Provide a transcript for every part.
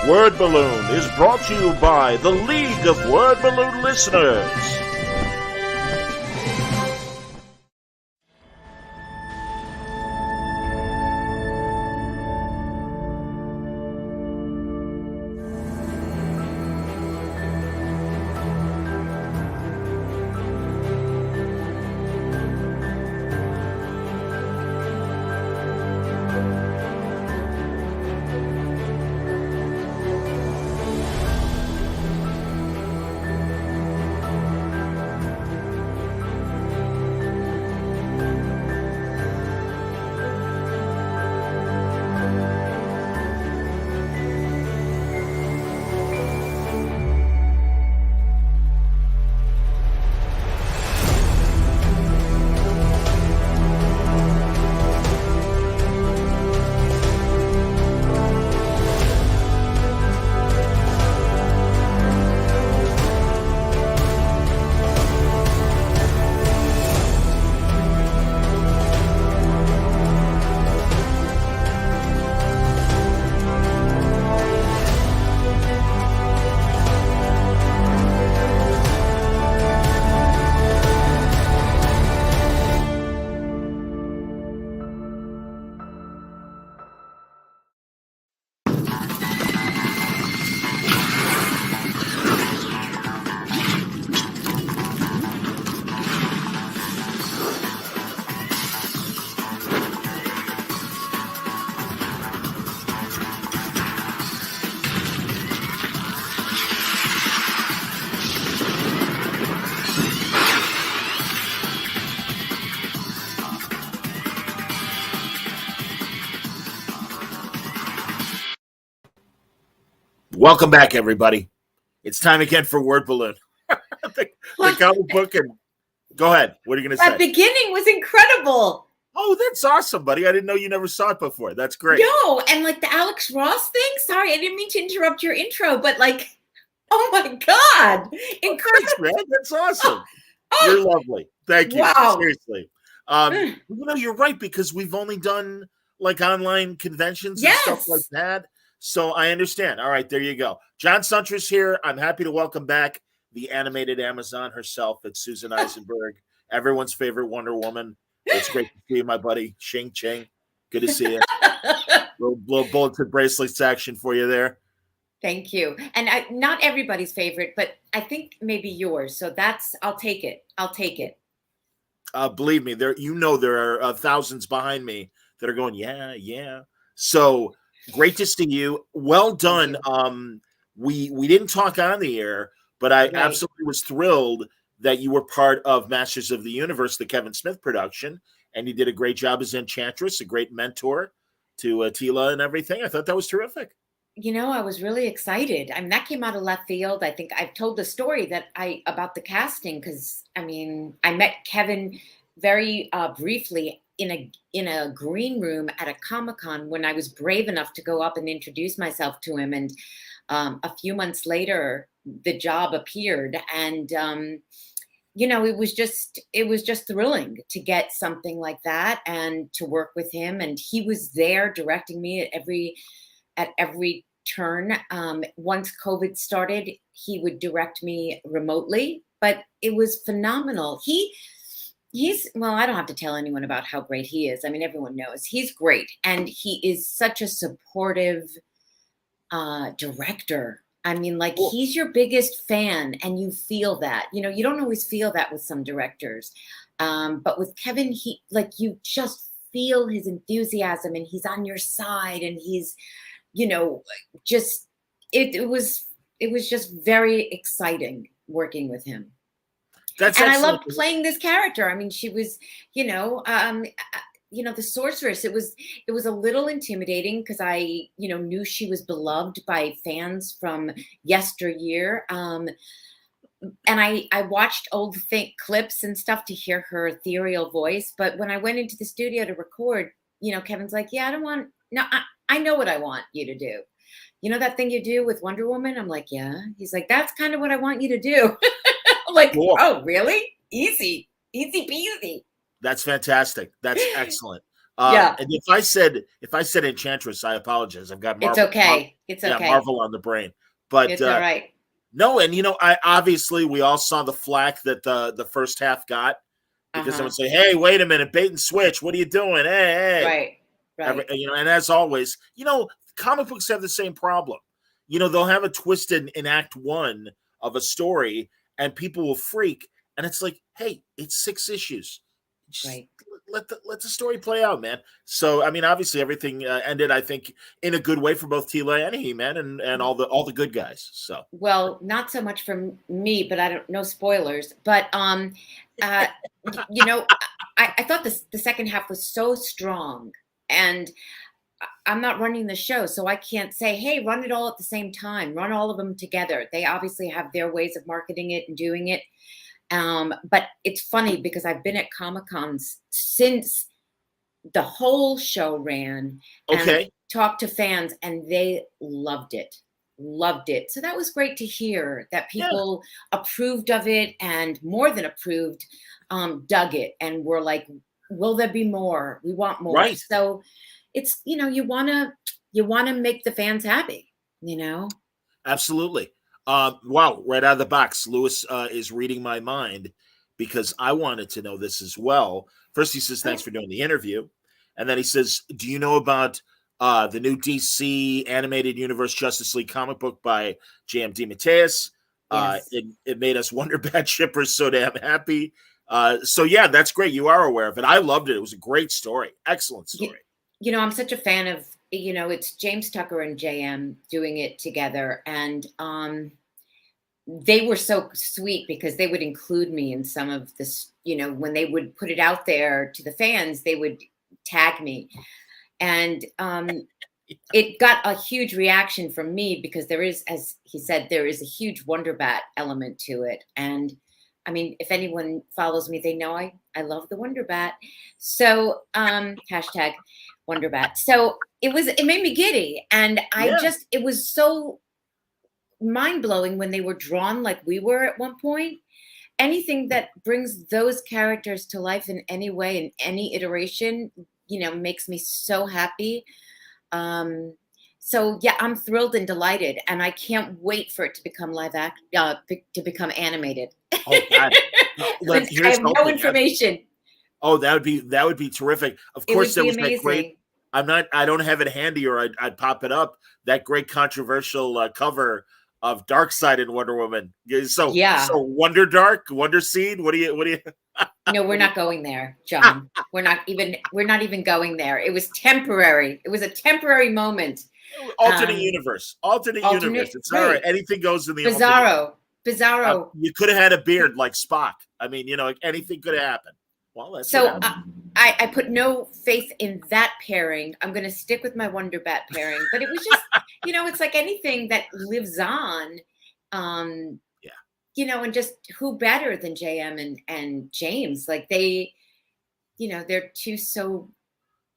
Word Balloon is brought to you by the League of Word Balloon Listeners. Welcome back, everybody. It's time again for Word Balloon. the comic book. And go ahead. What are you going to say? That beginning was incredible. Oh, that's awesome, buddy. I didn't know you never saw it before. That's great. No, and like the Alex Ross thing. Sorry, I didn't mean to interrupt your intro, but like, oh my God. Incredible. Thanks, man. That's awesome. You're lovely. Thank you. Wow. Seriously. You're right, because we've only done like online conventions and stuff like that. So I understand. All right, there you go. John Suntra's here. I'm happy to welcome back the animated Amazon herself. It's Susan Eisenberg, everyone's favorite Wonder Woman. It's great to see you, my buddy. Shing Ching. Good to see you. little bulletin bracelets action for you there. Thank you. And not everybody's favorite, but I think maybe yours. So I'll take it. I'll take it. Believe me, there are thousands behind me that are going, yeah. So great to see you. Well done. We didn't talk on the air, but I absolutely was thrilled that you were part of Masters of the Universe, the Kevin Smith production, and you did a great job as Enchantress, a great mentor to Tila and everything. I thought that was terrific. You know, I was really excited. I mean, that came out of left field. I think I've told the story about the casting, because I mean, I met Kevin very briefly in a green room at a Comic-Con when I was brave enough to go up and introduce myself to him. And a few months later, the job appeared, and you know, it was just thrilling to get something like that and to work with him. And he was there directing me at every turn. Once COVID started, he would direct me remotely, but it was phenomenal. Well, I don't have to tell anyone about how great he is. I mean, everyone knows he's great. And he is such a supportive director. I mean, like, he's your biggest fan, and you feel that. You know, you don't always feel that with some directors. But with Kevin, you just feel his enthusiasm, and he's on your side, and he's, you know, just, it was just very exciting working with him. And I loved playing this character. I mean, she was, the sorceress. It was a little intimidating because I, knew she was beloved by fans from yesteryear. And I watched old clips and stuff to hear her ethereal voice. But when I went into the studio to record, Kevin's like, yeah, I know what I want you to do. You know that thing you do with Wonder Woman? I'm like, yeah. He's like, that's kind of what I want you to do. I'm like, oh, really? Easy peasy. That's fantastic. That's excellent. Yeah. And if I said Enchantress, I apologize. I've got It's Marvel. okay. It's okay. Marvel on the brain. But it's all right. no, and I obviously we all saw the flack that the first half got because someone say, "Hey, wait a minute, bait and switch. What are you doing? Hey." Right. And as always, comic books have the same problem. They'll have a twist in act 1 of a story and people will freak. And it's like, hey, it's 6 issues. Just let the story play out, man. So, I mean, obviously everything ended, I think, in a good way for both Tila and He-Man and all the good guys. So, well, not so much for me, but I don't know spoilers. But I thought the second half was so strong, and I'm not running the show, so I can't say, hey, run it all at the same time, run all of them together. They obviously have their ways of marketing it and doing it. But it's funny because I've been at Comic-Cons since the whole show ran and talked to fans, and they loved it. So that was great to hear that people approved of it, and more than approved, dug it and were like, will there be more? We want more. Right. So it's, you want to make the fans happy, Absolutely. Wow, right out of the box, Lois is reading my mind because I wanted to know this as well. First, he says, thanks for doing the interview. And then he says, do you know about the new DC animated universe Justice League comic book by J.M. DeMatteis? Yes. It made us Wonder Bat shippers so damn happy. So, yeah, that's great. You are aware of it. I loved it. It was a great story. Excellent story. I'm such a fan of, it's James Tucker and JM doing it together. And they were so sweet because they would include me in some of this, when they would put it out there to the fans, they would tag me. And it got a huge reaction from me because there is, as he said, there is a huge Wonder Bat element to it. And I mean, if anyone follows me, they know I love the Wonder Bat. So hashtag Wonder Bat. So it made me giddy. And it was so mind-blowing when they were drawn like we were at one point. Anything that brings those characters to life in any way, in any iteration, makes me so happy. So yeah, I'm thrilled and delighted, and I can't wait for it to become to become animated. Oh God! I have no information. Oh, that would be terrific. Of course, there was amazing. that great. I don't have it handy, or I'd pop it up. That great controversial cover of Darkseid and Wonder Woman. So Wonder Dark, Wonder Seed. What do you? No, we're not going there, John. We're not even going there. It was temporary. It was a temporary moment. Alternate universe. It's all right. Anything goes in the Bizarro. You could have had a beard like Spock. I mean, anything could have happened. Well, that's so. I put no faith in that pairing. I'm going to stick with my Wonder Bat pairing. But it was just, it's like anything that lives on. And just who better than JM and James? Like they're two so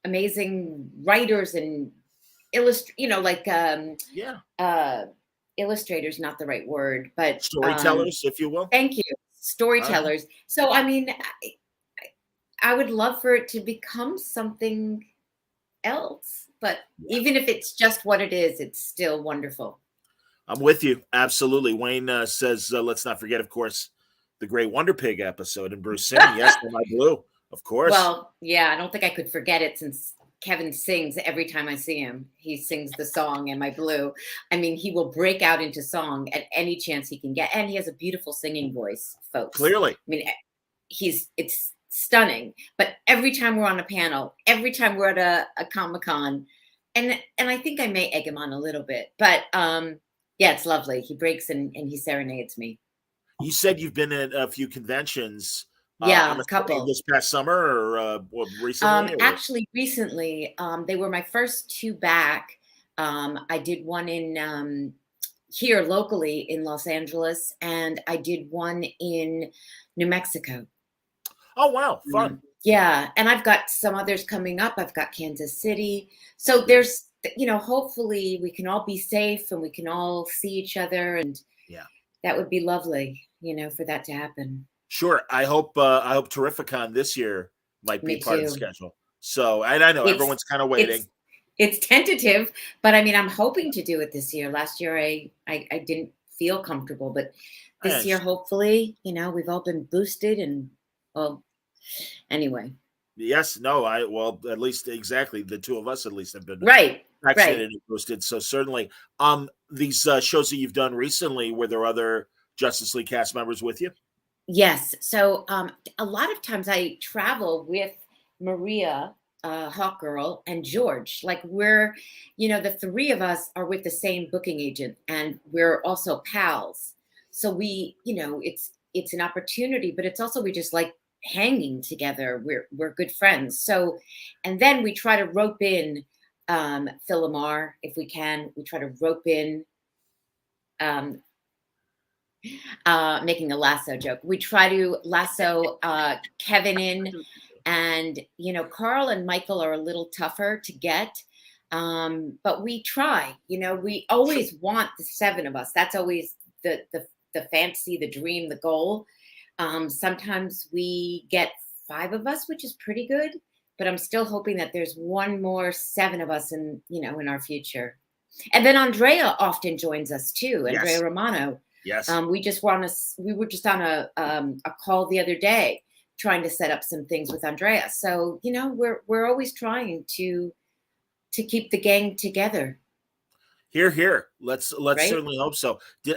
amazing writers and illustrators, not the right word, but storytellers, if you will. Thank you. Storytellers. So, I mean, I would love for it to become something else, but even if it's just what it is, it's still wonderful. I'm with you. Absolutely. Wayne says, let's not forget, of course, the great Wonder Pig episode and Bruce singing, yes, for my blue, of course. Well, yeah, I don't think I could forget it since Kevin sings every time I see him. He sings the song and my blue. I mean, he will break out into song at any chance he can get. And he has a beautiful singing voice, folks. Clearly. I mean, it's stunning. But every time we're on a panel, every time we're at a Comic-Con, and I think I may egg him on a little bit, but yeah, it's lovely. He breaks and he serenades me. You said you've been at a few conventions. Yeah, a couple. This past summer or recently? Actually, recently. They were my first two back. I did one in here locally in Los Angeles, and I did one in New Mexico. Oh, wow. Fun. Yeah. And I've got some others coming up. I've got Kansas City. So there's, hopefully we can all be safe and we can all see each other. And that would be lovely, for that to happen. Sure. I hope Terrificon this year might be part of the schedule. So, and I know It's everyone's kind of waiting. it's tentative, but I mean, I'm hoping to do it this year. Last year, I didn't feel comfortable, but I this year, understand. hopefully, we've all been boosted and well, anyway. Yes, no, well, at least exactly the two of us at least have been Right, right. vaccinated and boosted. So certainly, these shows that you've done recently, were there other Justice League cast members with you? Yes. So a lot of times I travel with Maria, Hawk Girl, and George. Like the three of us are with the same booking agent, and we're also pals. So it's an opportunity, but it's also we just like hanging together. We're good friends. So, and then we try to rope in Philomar if we can. We try to rope in um, making a lasso joke. We try to lasso Kevin in, and Carl and Michael are a little tougher to get, but we try. We always want the seven of us. That's always the fantasy, the dream, the goal. Sometimes we get five of us, which is pretty good. But I'm still hoping that there's one more seven of us in our future. And then Andrea often joins us too. Andrea Yes. Romano. Yes. We were just on a call the other day trying to set up some things with Andrea. So, we're always trying to keep the gang together. Here, here. Let's right? certainly hope so. I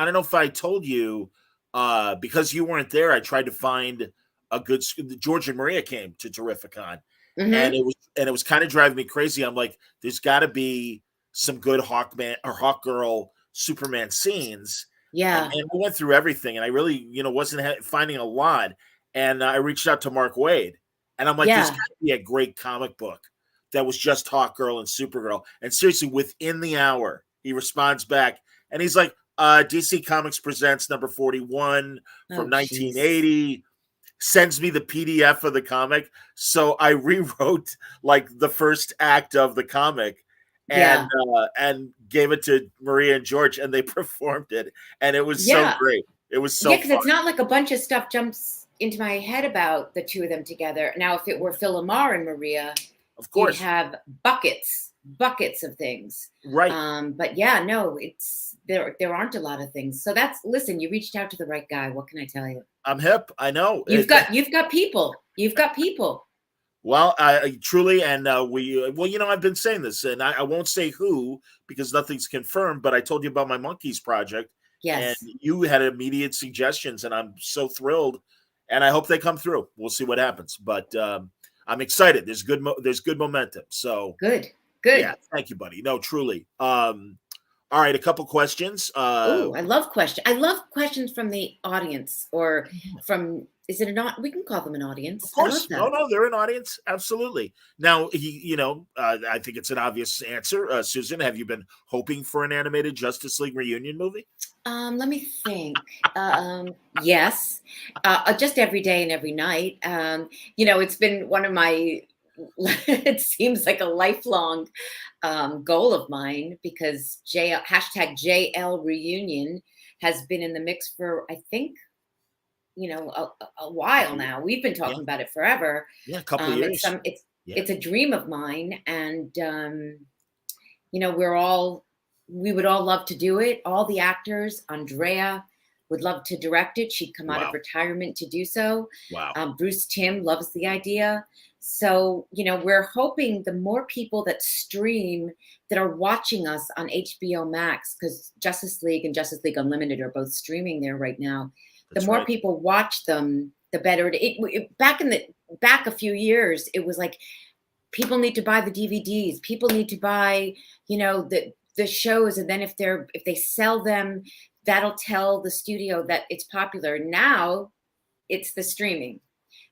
don't know if I told you, because you weren't there. I tried to find a good. George and Maria came to Terrificon, and Mm-hmm. it was kind of driving me crazy. I'm like, there's got to be some good Hawkman or Hawk Girl Superman scenes. And Yeah. man, we went through everything, and I really, wasn't finding a lot. And I reached out to Mark Waid, and I'm like, there's Yeah. got to be a great comic book that was just Hawk Girl and Supergirl. And seriously, within the hour, he responds back, and he's like, DC Comics presents number 41 Oh, from jeez. 1980. Sends me the PDF of the comic. So I rewrote like the first act of the comic Yeah. and gave it to Maria and George, and they performed it. And it was so Yeah. great. It was so Yeah, because fun. it's not like a bunch of stuff jumps into my head about the two of them together. Now, if it were Philomar and Maria, Of you'd course. have buckets of things. Right. But yeah, no, it's there aren't a lot of things. So listen, you reached out to the right guy. What can I tell you? I'm hip. I know. You've got people. You've got people. Well, I truly, and I've been saying this, and I won't say who because nothing's confirmed, but I told you about my monkeys project, and Yes. you had immediate suggestions, and I'm so thrilled, and I hope they come through. We'll see what happens, but I'm excited. There's good momentum. So Good. yeah, thank you, buddy. No, truly. All right, a couple questions. Oh, I love questions. I love questions from the audience or from. Is it not? We can call them an audience. Of course. I love that. No, they're an audience. Absolutely. Now, I think it's an obvious answer. Susan, have you been hoping for an animated Justice League reunion movie? Let me think. Yes, just every day and every night. It's been one of my. It seems like a lifelong goal of mine because hashtag JL reunion has been in the mix for I think a while now. We've been talking about it forever. Yeah, a couple of years. It's a dream of mine, and we would all love to do it. All the actors, Andrea would love to direct it. She'd come out of retirement to do so. Wow. Bruce Timm loves the idea. So, we're hoping the more people that stream that are watching us on HBO Max, because Justice League and Justice League Unlimited are both streaming there right now. The more people watch them, the better. Back a few years, it was like people need to buy the DVDs. People need to buy, the shows, and then if they sell them, that'll tell the studio that it's popular. Now, it's the streaming.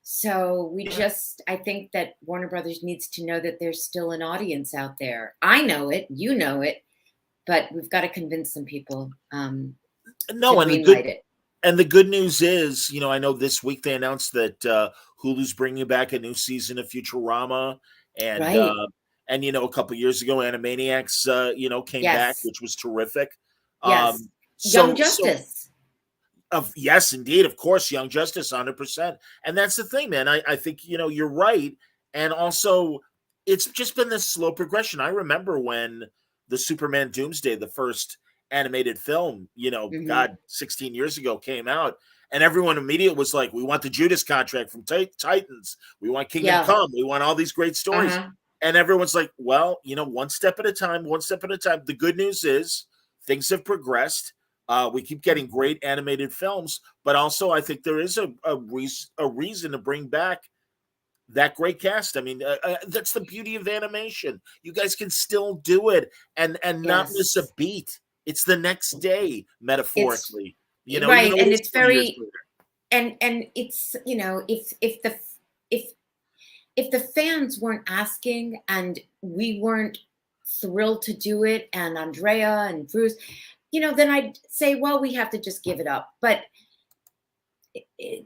So I think that Warner Brothers needs to know that there's still an audience out there. I know it, you know it, but we've got to convince some people. And the good news is, I know this week they announced that Hulu's bringing back a new season of Futurama, and a couple of years ago, Animaniacs, came back, which was terrific. Yes, Young Justice. Yes, indeed, of course, Young Justice, 100%. And that's the thing, man. I think you're right, And also, it's just been this slow progression. I remember when the Superman Doomsday, the first animated film, God, 16 years ago came out, and everyone immediately was like, we want the Judas Contract from Titans. We want Kingdom Come. We want all these great stories. And everyone's like, well, one step at a time, one step at a time. The good news is things have progressed. We keep getting great animated films, but also I think there is a reason to bring back that great cast. I mean, that's the beauty of animation. You guys can still do it and not miss a beat. It's the next day, metaphorically. Right, and it's very, and it's if the fans weren't asking and we weren't thrilled to do it, and Andrea and Bruce, then I'd say, well, we have to just give it up. But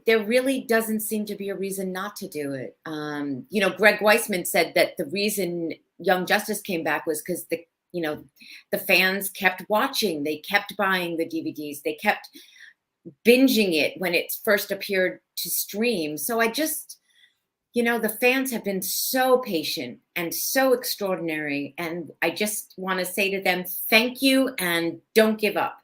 there really doesn't seem to be a reason not to do it. Greg Weisman said that the reason Young Justice came back was because the fans kept watching, they kept buying the DVDs, they kept binging it when it first appeared to stream. So I just, the fans have been so patient and so extraordinary. And I just want to say to them, thank you and don't give up,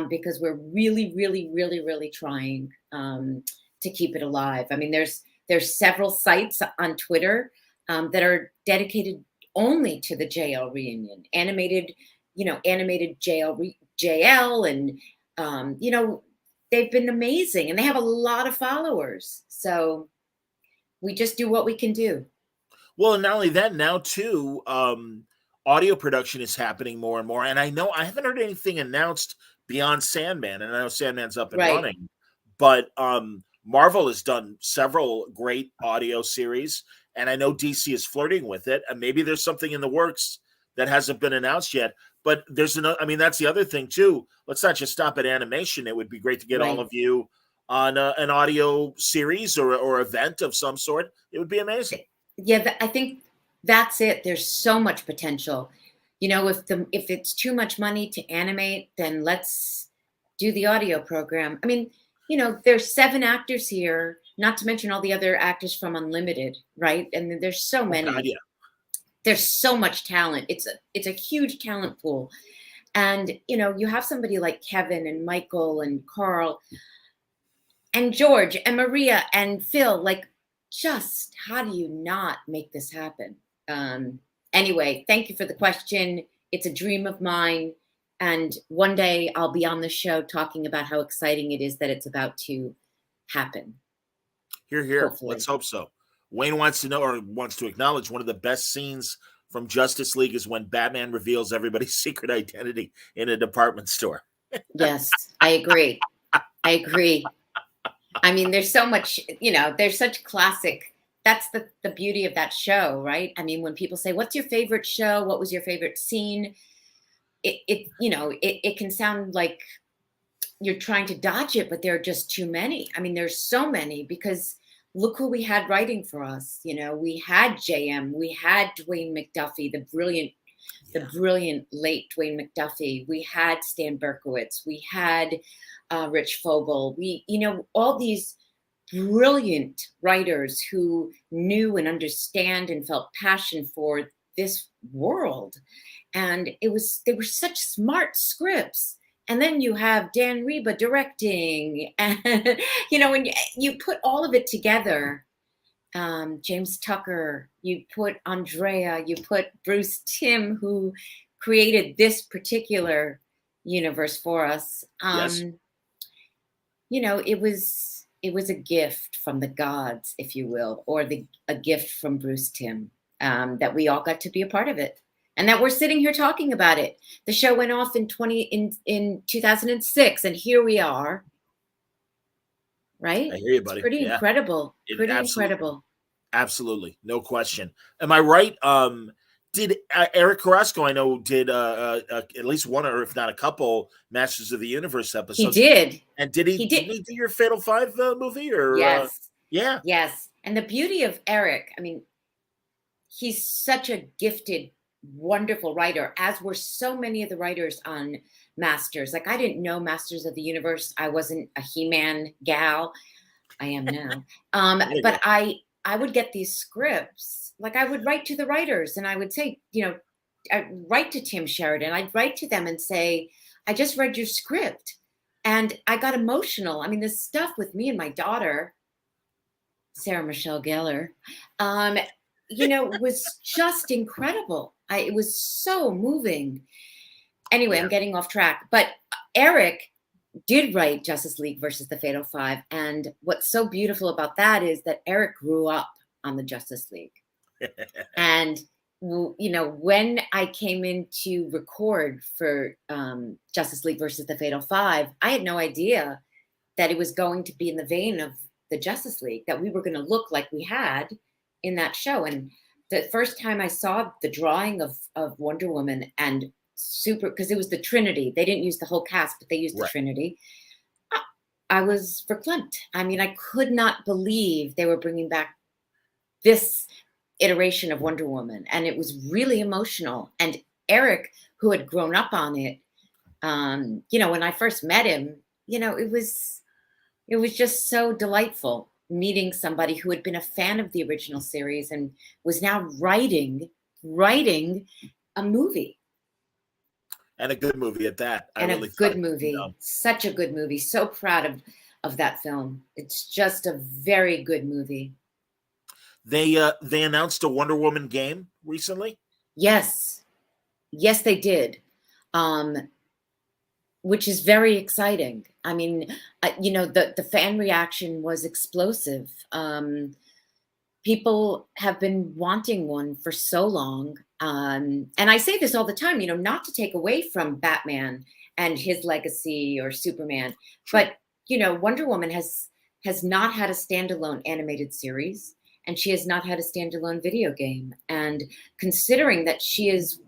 because we're really, really, really, really trying to keep it alive. I mean, there's several sites on Twitter that are dedicated only to the JL reunion, animated JL, and they've been amazing, and they have a lot of followers. So we just do what we can do. Well, and not only that, now too, audio production is happening more and more. And I know I haven't heard anything announced beyond Sandman, and I know Sandman's up and running, but Marvel has done several great audio series, and I know DC is flirting with it, and maybe there's something in the works that hasn't been announced yet. But there's another, that's the other thing too. Let's not just stop at animation. It would be great to get all of you on an audio series or event of some sort. It would be amazing. Yeah, I think that's it. There's so much potential. If it's too much money to animate, then let's do the audio program. I mean, there's 7 actors here, not to mention all the other actors from Unlimited, right? And there's so many. God, yeah. There's so much talent. It's a huge talent pool. And, you have somebody like Kevin and Michael and Carl and George and Maria and Phil. Like, just how do you not make this happen? Anyway, thank you for the question. It's a dream of mine. And one day I'll be on the show talking about how exciting it is that it's about to happen. Hear, hear. Hopefully. Let's hope so. Wayne wants to know, or wants to acknowledge, one of the best scenes from Justice League is when Batman reveals everybody's secret identity in a department store. Yes, I agree. I agree. I mean, there's so much, there's such classic. That's the beauty of that show, right? I mean, when people say, what's your favorite show? What was your favorite scene? It can sound like you're trying to dodge it, but there are just too many. I mean, there's so many, because look who we had writing for us. We had JM, we had Dwayne McDuffie, the brilliant late Dwayne McDuffie. We had Stan Berkowitz. We had Rich Fogel. All these brilliant writers who knew and understand and felt passion for this world. And they were such smart scripts. And then you have Dan Reba directing, and when you put all of it together, James Tucker, you put Andrea, you put Bruce Timm, who created this particular universe for us. Yes. It was a gift from the gods, if you will, or a gift from Bruce Timm, that we all got to be a part of it. And that we're sitting here talking about it. The show went off in 2006, and here we are. Right? I hear you, buddy. It's pretty incredible. Incredible. Absolutely, no question. Am I right? Did Eric Carrasco, I know, did at least one, or if not a couple, Masters of the Universe episodes? He did. And did he do your Fatal 5 movie? Or yes, yeah, yes. And the beauty of Eric, I mean, he's such a gifted, wonderful writer, as were so many of the writers on Masters. Like, I didn't know Masters of the Universe. I wasn't a He-Man gal. I am now. But I I would get these scripts, like I would write to the writers and I would say, I'd write to Tim Sheridan. I'd write to them and say, I just read your script. And I got emotional. I mean, this stuff with me and my daughter, Sarah Michelle Gellar, was just incredible. It was so moving. Anyway, I'm getting off track. But Eric did write Justice League versus the Fatal Five. And what's so beautiful about that is that Eric grew up on the Justice League. And, when I came in to record for Justice League versus the Fatal Five, I had no idea that it was going to be in the vein of the Justice League, that we were going to look like we had in that show. And the first time I saw the drawing of Wonder Woman and because it was the Trinity. They didn't use the whole cast, but they used the Trinity. I was verklempt. I mean, I could not believe they were bringing back this iteration of Wonder Woman. And it was really emotional. And Eric, who had grown up on it, when I first met him, it was just so delightful meeting somebody who had been a fan of the original series and was now writing a movie. And a good movie at that. Such a good movie. So proud of that film. It's just a very good movie. They announced a Wonder Woman game recently. Yes, they did, which is very exciting. I mean, the fan reaction was explosive. People have been wanting one for so long. And I say this all the time, not to take away from Batman and his legacy or Superman, but, Wonder Woman has not had a standalone animated series, and she has not had a standalone video game. And considering that she is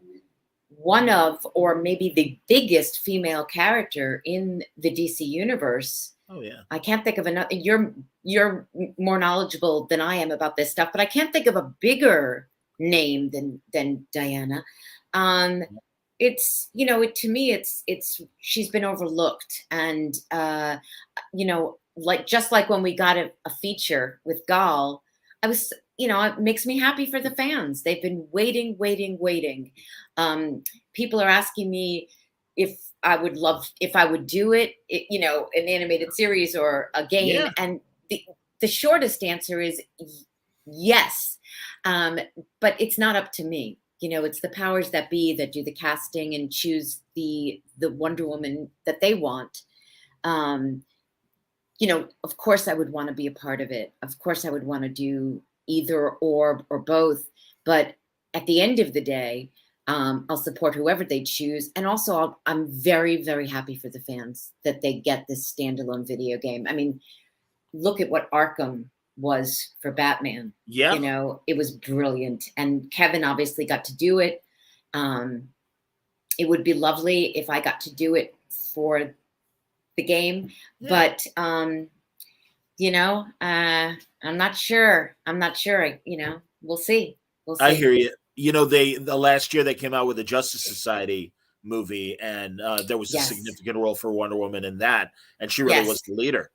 one of, or maybe the biggest female character in the DC universe. Oh yeah. I can't think of another. You're more knowledgeable than I am about this stuff, but I can't think of a bigger name than Diana. It's, to me, it's she's been overlooked. And, just like when we got a feature with Gal, I was, it makes me happy for the fans. They've been waiting. People are asking me if I would do it, an animated series or a game. Yeah. And the shortest answer is yes. But it's not up to me. It's the powers that be that do the casting and choose the Wonder Woman that they want. Of course I would want to be a part of it. Of course I would want to do either or both. But at the end of the day, I'll support whoever they choose. And also I'm very, very happy for the fans that they get this standalone video game. I mean, look at what Arkham was for Batman. Yeah. It was brilliant. And Kevin obviously got to do it. It would be lovely if I got to do it for the game. Yeah. But, I'm not sure. We'll see. I hear you. The last year they came out with a Justice Society movie, and there was a significant role for Wonder Woman in that. And she really was the leader.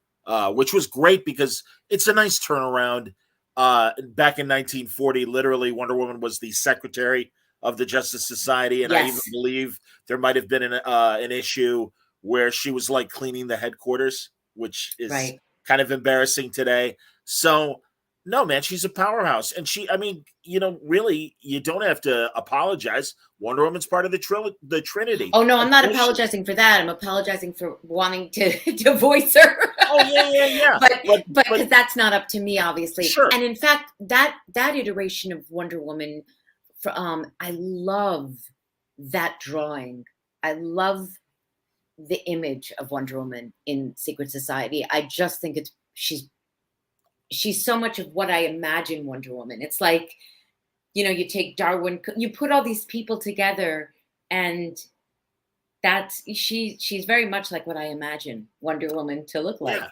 Which was great because it's a nice turnaround. Back in 1940, literally, Wonder Woman was the secretary of the Justice Society, and I even believe there might have been an issue where she was like cleaning the headquarters, which is kind of embarrassing today. So, no, man, she's a powerhouse, and really, you don't have to apologize. Wonder Woman's part of the Trinity. Oh no, I'm not apologizing for that. I'm apologizing for wanting to voice her. Oh yeah. but because that's not up to me, obviously. Sure. And in fact, that iteration of Wonder Woman, I love that drawing. I love the image of Wonder Woman in Secret Society. I just think she's so much of what I imagine Wonder Woman. It's like, you take Darwin, you put all these people together, and she's very much like what I imagine Wonder Woman to look like.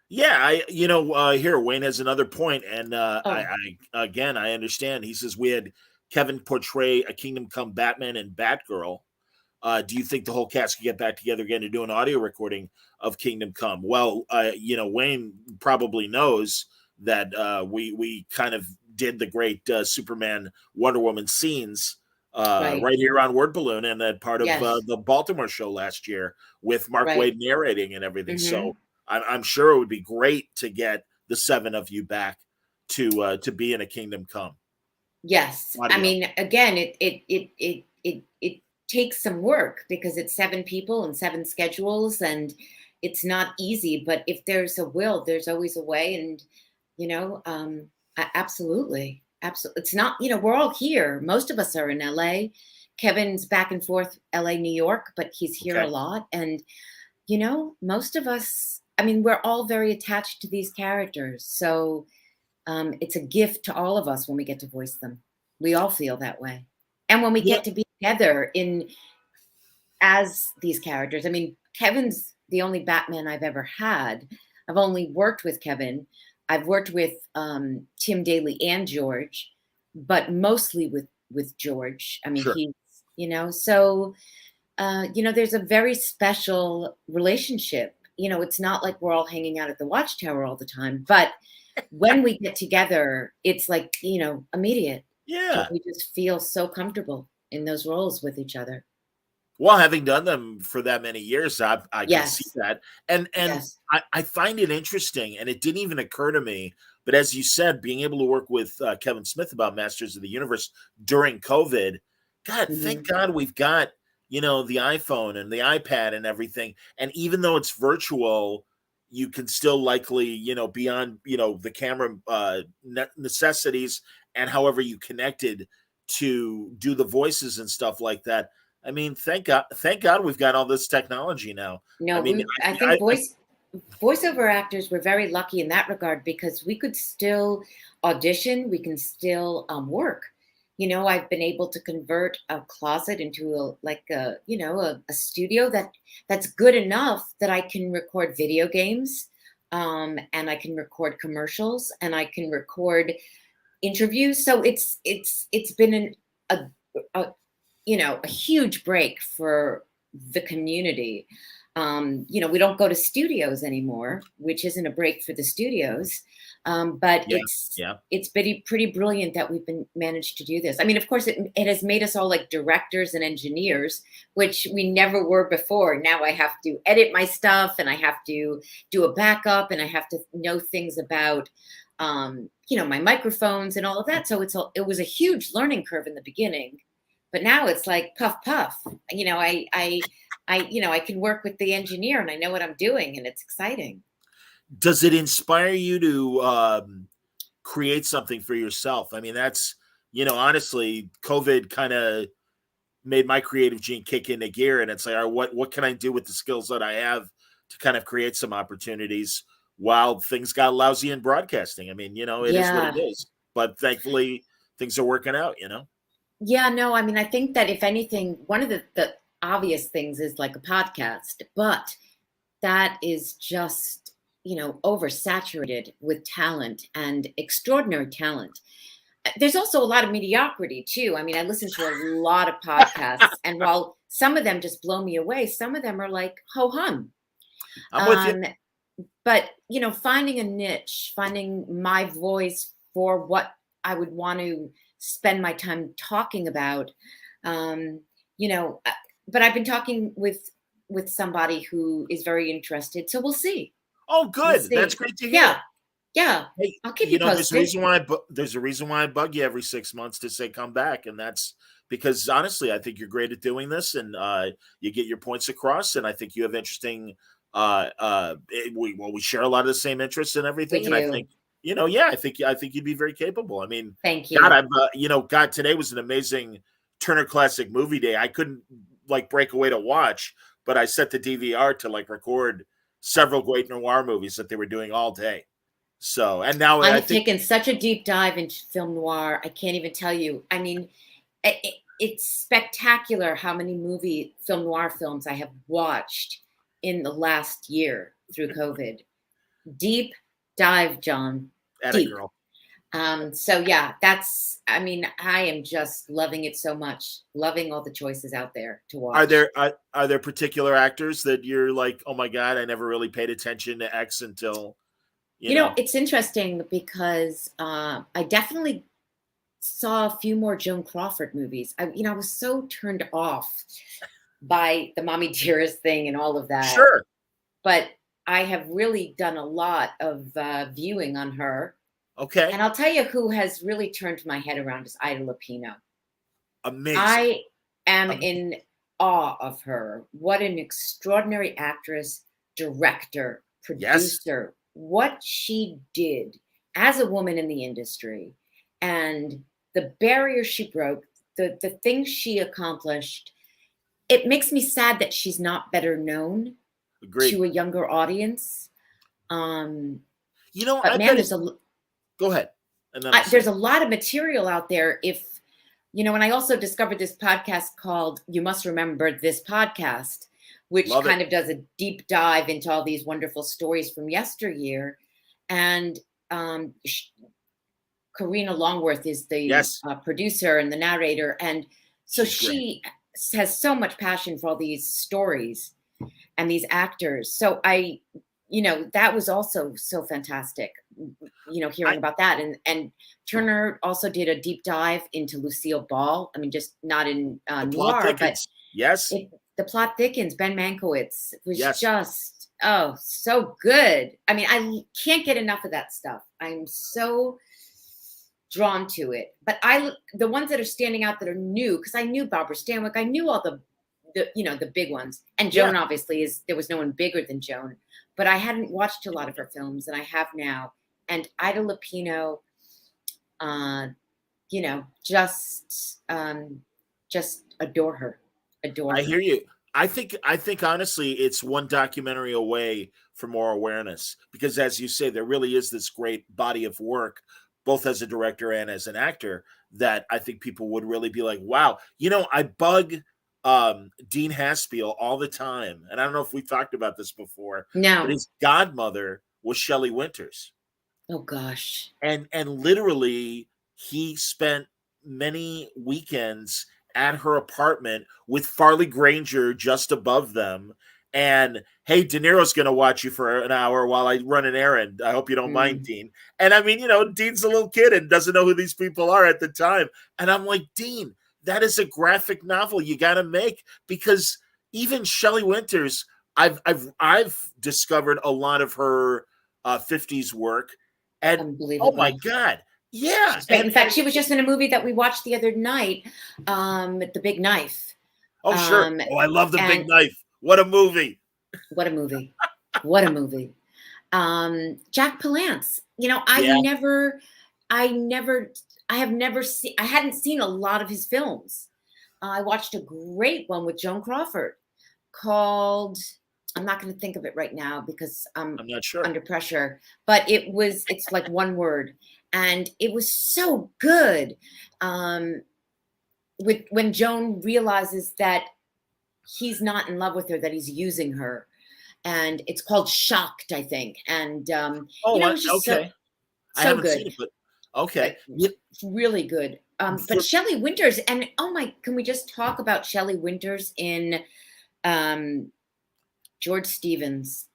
Yeah. Here Wayne has another point, and I understand. He says we had Kevin portray a Kingdom Come Batman and Batgirl. Do you think the whole cast could get back together again to do an audio recording of Kingdom Come? Well, Wayne probably knows that we kind of did the great Superman Wonder Woman scenes right here on Word Balloon, and then part of the Baltimore show last year with Mark Waid narrating and everything. So I'm sure it would be great to get the 7 of you back to be in A Kingdom Come. Yes, I mean, again, it takes some work because it's 7 people and 7 schedules, and it's not easy. But if there's a will, there's always a way, and absolutely. It's not, we're all here. Most of us are in LA. Kevin's back and forth, LA, New York, but he's here a lot. And, most of us, I mean, we're all very attached to these characters. So it's a gift to all of us when we get to voice them. We all feel that way. And when we get to be together as these characters, I mean, Kevin's the only Batman I've ever had. I've only worked with Kevin. I've worked with Tim Daly and George, but mostly with George. I mean, he's, so, there's a very special relationship. It's not like we're all hanging out at the Watchtower all the time, but when we get together, it's like, immediate. Yeah. We just feel so comfortable in those roles with each other. Well, having done them for that many years, I can see that. And I find it interesting, and it didn't even occur to me, but as you said, being able to work with Kevin Smith about Masters of the Universe during COVID, God, thank God we've got, the iPhone and the iPad and everything. And even though it's virtual, you can still likely, be on, the camera necessities and however you connected to do the voices and stuff like that. I mean, thank God we've got all this technology now. No, I think voiceover actors were very lucky in that regard because we could still audition, we can still work. I've been able to convert a closet into a studio that's good enough that I can record video games, and I can record commercials, and I can record interviews. So it's been a huge break for the community. We don't go to studios anymore, which isn't a break for the studios. But it's been pretty brilliant that we've managed to do this. I mean, of course, it has made us all like directors and engineers, which we never were before. Now I have to edit my stuff, and I have to do a backup, and I have to know things about, my microphones and all of that. So it was a huge learning curve in the beginning. But now it's like puff, puff. I can work with the engineer, and I know what I'm doing, and it's exciting. Does it inspire you to create something for yourself? I mean, that's, honestly, COVID kind of made my creative gene kick into gear, and it's like, all right, what can I do with the skills that I have to kind of create some opportunities while things got lousy in broadcasting? I mean, it is what it is. But thankfully, things are working out, Yeah, no, I mean, I think that if anything, one of the obvious things is like a podcast, but that is just, oversaturated with talent and extraordinary talent. There's also a lot of mediocrity too. I mean, I listen to a lot of podcasts, and while some of them just blow me away, some of them are like ho-hum. I'm with you. But, finding a niche, finding my voice for what I would want to spend my time talking about, but I've been talking with somebody who is very interested. So we'll see. Oh, good. That's great to hear. Yeah. Hey, I'll keep you posted. There's a reason why I bug you every 6 months to say come back, and that's because honestly, I think you're great at doing this, and you get your points across, and I think you have interesting. We share a lot of the same interests and everything, and I think I think you'd be very capable. I mean, thank you. God, today was an amazing Turner Classic Movie Day. I couldn't break away to watch, but I set the DVR to record several great noir movies that they were doing all day. So, and now I've taken such a deep dive into film noir. I can't even tell you. I mean, it's spectacular how many film noir films I have watched in the last year through COVID. Deep dive, John. Deep. Girl. So yeah, I am just loving it so much, loving all the choices out there to watch. Are there particular actors that you're like, oh my God, I never really paid attention to X until You know? It's interesting because I definitely saw a few more Joan Crawford movies. I was so turned off by the Mommy Dearest thing and all of that. Sure. But I have really done a lot of viewing on her. Okay. And I'll tell you who has really turned my head around is Ida Lupino. Amazing. I am in awe of her. What an extraordinary actress, director, producer. Yes. What she did as a woman in the industry and the barrier she broke, the things she accomplished. It makes me sad that she's not better known to a younger audience. But man, go ahead. And there's a lot of material out there. And I also discovered this podcast called You Must Remember This Podcast, which kind of does a deep dive into all these wonderful stories from yesteryear. And Karina Longworth is the producer and the narrator. And so she has so much passion for all these stories and these actors. So that was also so fantastic, hearing about that. And Turner also did a deep dive into Lucille Ball. I mean, just not in Noir, but the plot thickens. Ben Mankiewicz was just, so good. I mean, I can't get enough of that stuff. I'm so drawn to it. But the ones that are standing out that are new, because I knew Barbara Stanwyck, I knew all the big ones. And Joan, obviously, there was no one bigger than Joan. But I hadn't watched a lot of her films, and I have now. And Ida Lupino, just adore her. I hear you. I think honestly, it's one documentary away from more awareness because, as you say, there really is this great body of work, both as a director and as an actor, that I think people would really be like, wow. I bug Dean Haspiel all the time, and I don't know if we talked about this before. No, but his godmother was Shelley Winters. Oh gosh. And literally he spent many weekends at her apartment with Farley Granger just above them. And hey, De Niro's going to watch you for an hour while I run an errand. I hope you don't mind, Dean. And I mean, Dean's a little kid and doesn't know who these people are at the time. And I'm like, Dean, that is a graphic novel you got to make, because even Shelley Winters, I've discovered a lot of her 50s work, and oh my God, yeah. In fact, she was just in a movie that we watched the other night, The Big Knife. Oh sure. I love The Big Knife. What a movie! What a movie! What a movie! Jack Palance. I hadn't seen a lot of his films. I watched a great one with Joan Crawford called, I'm not going to think of it right now because I'm not sure, under pressure, but it's like one word, and it was so good. When Joan realizes that he's not in love with her, that he's using her, and it's called Shocked, I think. And it's just okay, so I haven't good. seen it, but okay, it's really good. But Shelley Winters, and can we just talk about Shelley Winters in George Stevens,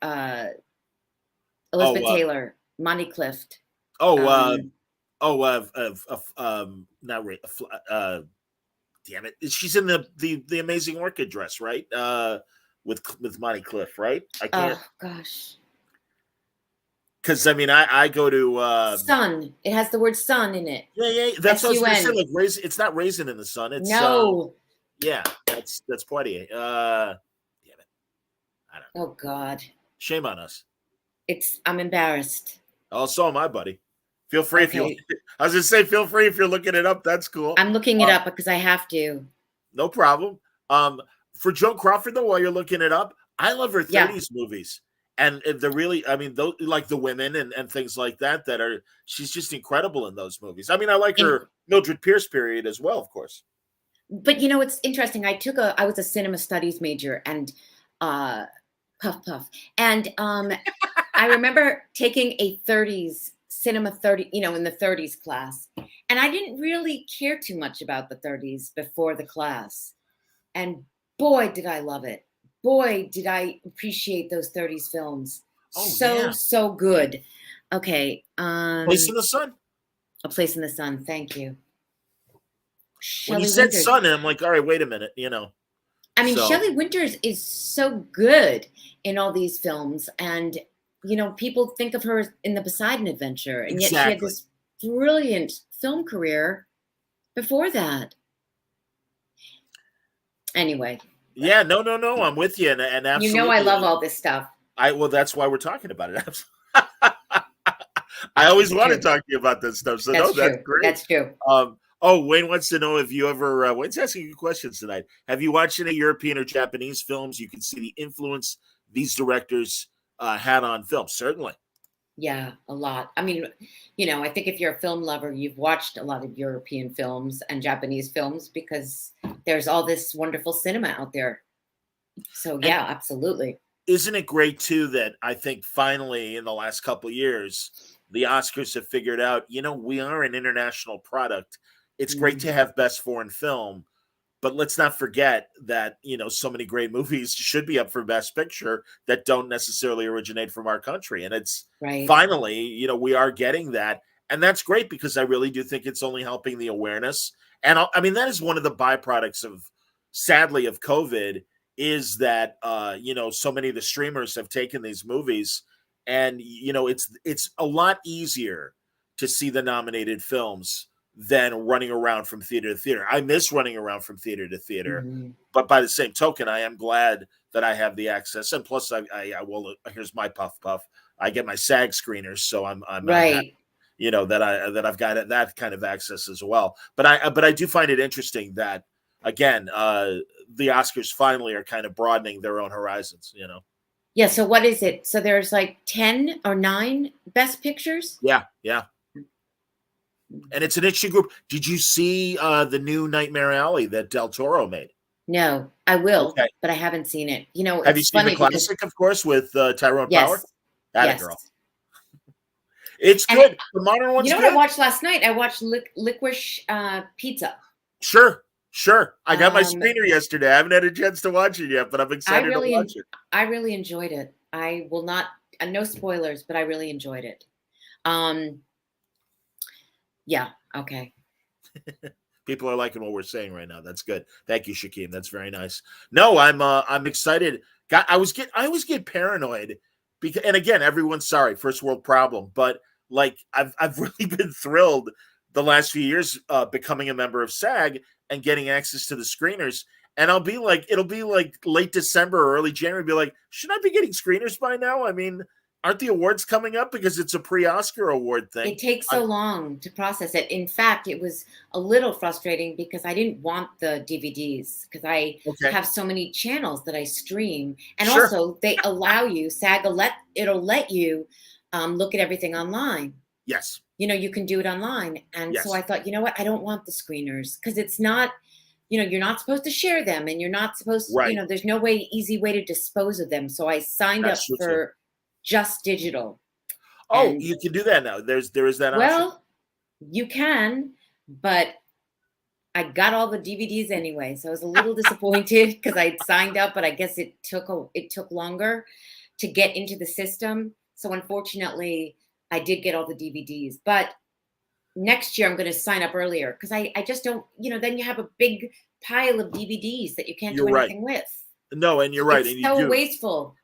Elizabeth Taylor, Monty Clift. Not damn it! She's in the Amazing Orchid dress, right? With Monty Clift, right? I can't. Oh gosh. Because I mean, I go to sun. It has the word sun in it. Yeah. That's what I was going to say. Like it's not Raisin in the Sun. It's no. Yeah, that's Poitier. Damn it. I don't know. Oh God. Shame on us. I'm embarrassed. Oh, so am I, buddy. Feel free if you. I was going to say, feel free if you're looking it up. That's cool. I'm looking it up because I have to. No problem. For Joan Crawford, though, while you're looking it up, I love her 30s movies. And they're really, I mean, those, like The Women and things like that she's just incredible in those movies. I mean, I like her Mildred Pierce period as well, of course. But it's interesting. I was a cinema studies major, and puff. And I remember taking a 30s cinema 30, in the 30s class. And I didn't really care too much about the 30s before the class. And boy, did I love it. Boy, did I appreciate those 30s films. So good. Okay. Place in the Sun. A Place in the Sun. Thank you. When you Shelley said Winters. Sun, I'm like, all right, wait a minute, I mean, So Shelley Winters is so good in all these films, and people think of her in the Poseidon Adventure, and yet she had exactly. this brilliant film career before that. Anyway, Yeah, no, I'm with you, and absolutely. I love all this stuff. Well, that's why we're talking about it. I always want to talk to you about this stuff. So That's that's true. great. That's true. Wayne wants to know if you ever. Wayne's asking you questions tonight. Have you watched any European or Japanese films? You can see the influence these directors had on film. Certainly. Yeah, a lot. I mean, I think if you're a film lover, you've watched a lot of European films and Japanese films because there's all this wonderful cinema out there. So yeah, absolutely. Isn't it great too that I think finally in the last couple of years the Oscars have figured out, we are an international product. It's great to have best foreign film, but let's not forget that, so many great movies should be up for best picture that don't necessarily originate from our country. And it's right. Finally, we are getting that. And that's great because I really do think it's only helping the awareness. And I mean, that is one of the byproducts sadly, of COVID is that, so many of the streamers have taken these movies and, it's a lot easier to see the nominated films than running around from theater to theater. I miss running around from theater to theater, but by the same token, I am glad that I have the access. And plus, I will. Here's my puff. I get my SAG screeners, so I'm right. That I've got that kind of access as well. But I do find it interesting that again, the Oscars finally are kind of broadening their own horizons. Yeah. So what is it? So there's like 10 or 9 best pictures. Yeah. And it's an interesting group. Did you see the new Nightmare Alley that Del Toro made? No, I will, but I haven't seen it. Have you seen the classic, of course, with Tyrone Power? That girl. It's good. The modern one's good. What I watched last night? I watched Licorice Pizza. Sure. I got my screener yesterday. I haven't had a chance to watch it yet, but I'm excited to watch it. I really enjoyed it. I will not, no spoilers, but I really enjoyed it. Yeah. Okay. People are liking what we're saying right now. That's good. Thank you, Shakeem. That's very nice. No, I'm excited. I always get paranoid because, and again, everyone's sorry, first world problem, but like I've really been thrilled the last few years becoming a member of SAG and getting access to the screeners. And it'll be like late December or early January. Be like, should I be getting screeners by now? I mean, aren't the awards coming up because it's a pre-Oscar award thing? It takes so long to process it. In fact, it was a little frustrating because I didn't want the DVDs because I have so many channels that I stream. And also they allow you, it'll let you look at everything online. Yes. You can do it online. And so I thought, what? I don't want the screeners because it's not, you're not supposed to share them and you're not supposed to, there's no easy way to dispose of them. So I signed up for just digital. Oh, you can do that now. There is that option. Well, you can, but I got all the DVDs anyway, so I was a little disappointed because I signed up, but I guess it took longer to get into the system. So unfortunately, I did get all the DVDs. But next year, I'm going to sign up earlier because I just don't. Then you have a big pile of DVDs that you can't do anything with. No, and you're right. It's so wasteful.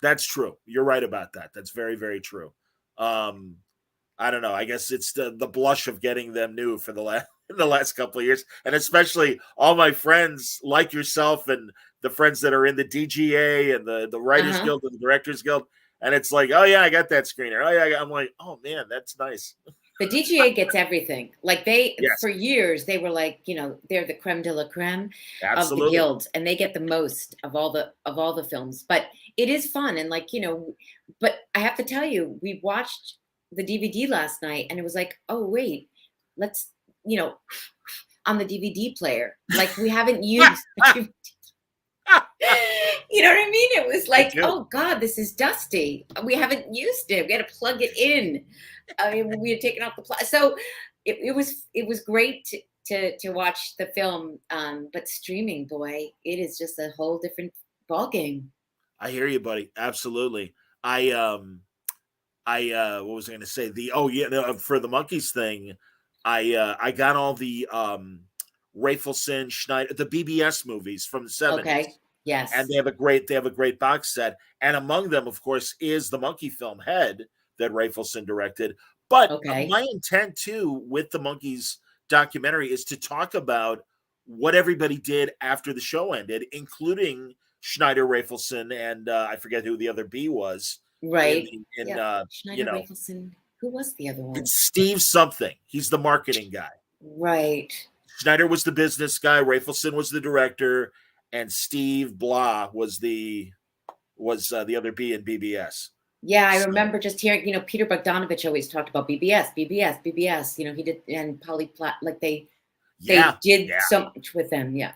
That's true. You're right about that. That's very, very true. I don't know. I guess it's the blush of getting them new for the last couple of years, and especially all my friends like yourself and the friends that are in the DGA and the Writers Guild and the Directors Guild. And it's like, oh yeah, I got that screener. Oh yeah, I'm like, oh man, that's nice. The DGA gets everything. Like for years, they were like, they're the creme de la creme of the guild, and they get the most of all the films. But it is fun, and but I have to tell you, we watched the DVD last night, and it was like, oh wait, let's on the DVD player, like we haven't used. You know what I mean? It was like, oh God, this is dusty. We haven't used it. We had to plug it in. I mean, we had taken off the so it was great to watch the film. But streaming, boy, it is just a whole different ballgame. I hear you, buddy. Absolutely. I what was I going to say? For the monkeys thing, I got all the Rafelson, Schneider, the BBS movies from the 70s. Okay. Yes. And they have a great box set. And among them, of course, is the monkey film Head that Rafelson directed. But my intent too with the Monkeys documentary is to talk about what everybody did after the show ended, including Schneider, Rafelson, and I forget who the other B was. Right. Schneider, Rafelson. Who was the other one? It's Steve something. He's the marketing guy. Right. Schneider was the business guy. Rafelson was the director, and Steve Blah was the other B in BBS. Yeah, I remember just hearing, Peter Bogdanovich always talked about BBS. He did, and Polly Platt, like they did so much with them. Yeah.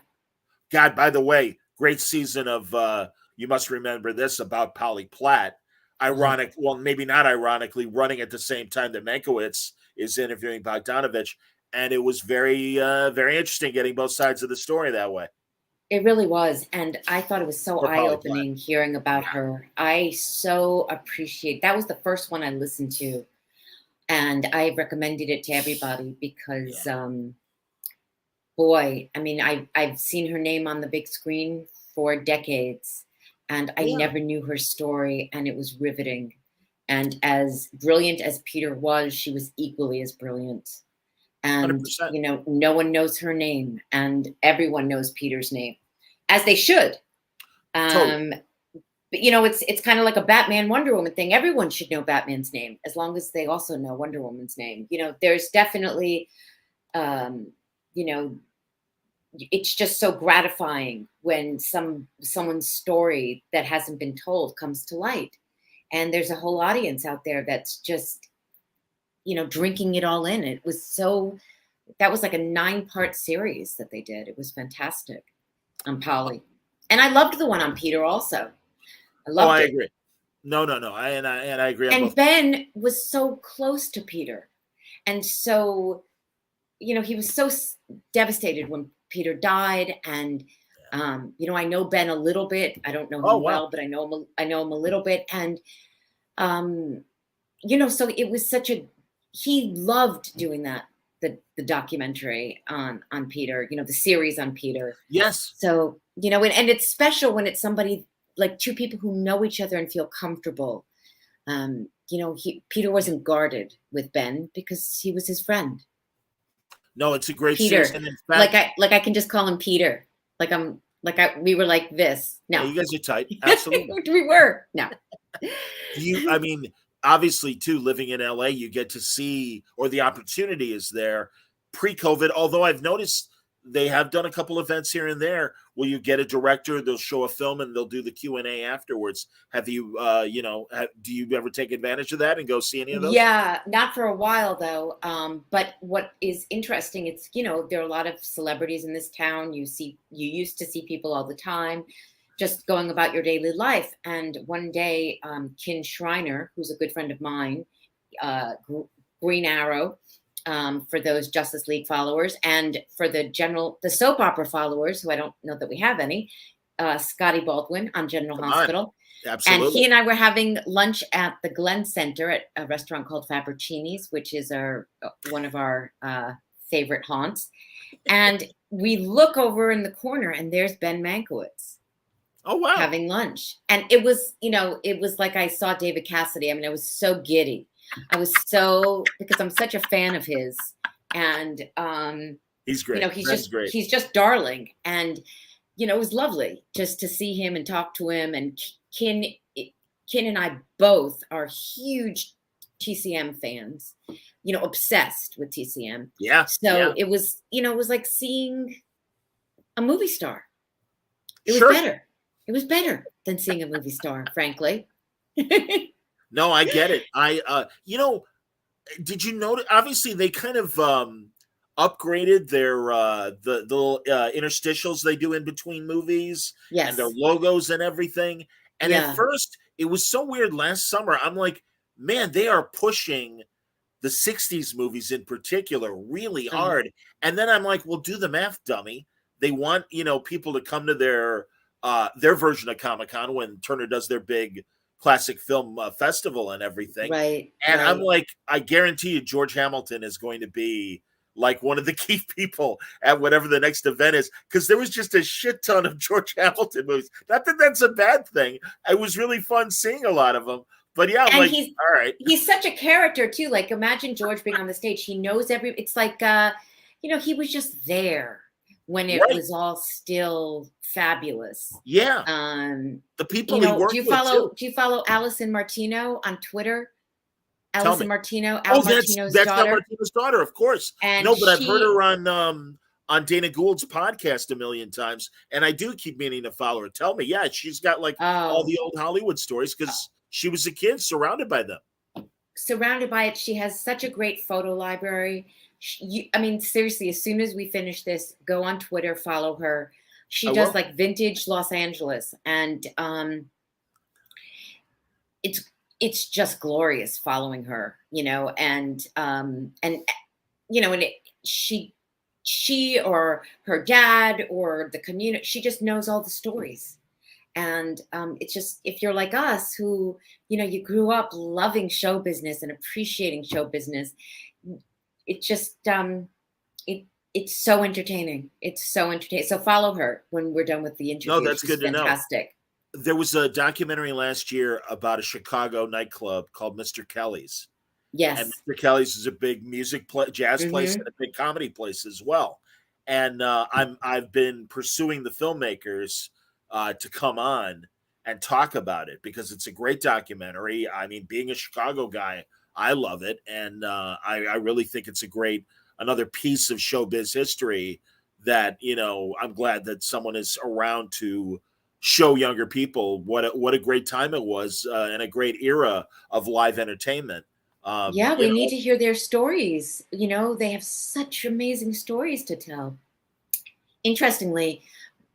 God, by the way, great season of You Must Remember This about Polly Platt. Ironic, well, maybe not ironically, running at the same time that Mankiewicz is interviewing Bogdanovich. And it was very, very interesting getting both sides of the story that way. It really was. And I thought it was so eye-opening hearing about her. I so appreciate that was the first one I listened to. And I recommended it to everybody because, boy, I mean, I've seen her name on the big screen for decades. And I never knew her story. And it was riveting. And as brilliant as Peter was, she was equally as brilliant. And, 100%. No one knows her name, and everyone knows Peter's name, as they should. Totally. But, it's kind of like a Batman Wonder Woman thing. Everyone should know Batman's name, as long as they also know Wonder Woman's name. There's definitely, it's just so gratifying when someone's story that hasn't been told comes to light. And there's a whole audience out there that's just, drinking it all in. That was like a 9-part series that they did. It was fantastic on Polly. And I loved the one on Peter also. I agree. No. I agree. And Ben was so close to Peter. And so, he was so devastated when Peter died. And, I know Ben a little bit. I don't know him well, but I know him a little bit. And, so it was he loved doing that, the documentary on Peter, the series on Peter. Yes. So, and it's special when it's somebody like two people who know each other and feel comfortable. Peter wasn't guarded with Ben because he was his friend. No, it's a great Peter. season. In fact, I can just call him Peter. We were like this. No, you guys are tight. Absolutely. We were. No. Obviously, too, living in LA, you get to see, or the opportunity is there, pre-COVID, although I've noticed they have done a couple events here and there where you get a director, they'll show a film, and they'll do the Q&A afterwards. Have you, do you ever take advantage of that and go see any of those? Yeah, not for a while, though. But what is interesting, it's, there are a lot of celebrities in this town. You used to see people all the time, just going about your daily life. And one day, Kin Shriner, who's a good friend of mine, Green Arrow, for those Justice League followers, and for the soap opera followers, who I don't know that we have any, Scotty Baldwin on General Hospital. Absolutely. And he and I were having lunch at the Glen Center at a restaurant called Fabbricini's, which is one of our favorite haunts. And we look over in the corner, and there's Ben Mankiewicz. Oh, wow. Having lunch. And it was, it was like I saw David Cassidy. I mean, I was so giddy. Because I'm such a fan of his. And, he's great. Great. He's just darling. And, it was lovely just to see him and talk to him. And Kin and I both are huge TCM fans, obsessed with TCM. Yeah. So it was, it was like seeing a movie star. It was better. It was better than seeing a movie star, frankly. No, I get it. Did you notice? Obviously, they kind of upgraded their the little interstitials they do in between movies, and their logos and everything. And at first, it was so weird. Last summer, I'm like, man, they are pushing the '60s movies in particular really hard. And then I'm like, well, do the math, dummy. They want people to come to their version of Comic-Con when Turner does their big classic film festival and everything. Right. And Right. I'm like, I guarantee you, George Hamilton is going to be like one of the key people at whatever the next event is, because there was just a shit ton of George Hamilton movies. Not that that's a bad thing. It was really fun seeing a lot of them. But yeah, I'm And like, all right. he's such a character too. Like, imagine George being on the stage. He knows it's like, he was just there when it was all still fabulous. Yeah. The people he worked do you follow Alison Martino on Twitter? Alison Martino, Martino's that's daughter. Martino's daughter, of course. And no, but I've heard her on Dana Gould's podcast a million times, and I do keep meaning to follow her. Tell me, yeah, she's got like all the old Hollywood stories because she was a kid surrounded by them. Surrounded by it, she has such a great photo library. Seriously, as soon as we finish this, go on Twitter, follow her. She does like vintage Los Angeles, and it's just glorious following her, she or her dad or the community, she just knows all the stories. And it's just, if you're like us who, you grew up loving show business and appreciating show business, it just, it's so entertaining. It's so entertaining. So follow her when we're done with the interview. No, that's good to know. Fantastic. There was a documentary last year about a Chicago nightclub called Mr. Kelly's. Yes. And Mr. Kelly's is a big jazz place and a big comedy place as well. And I've been pursuing the filmmakers to come on and talk about it because it's a great documentary. I mean, being a Chicago guy, I love it. And I really think it's another piece of showbiz history that, I'm glad that someone is around to show younger people what a great time it was and a great era of live entertainment. We need to hear their stories. They have such amazing stories to tell. Interestingly,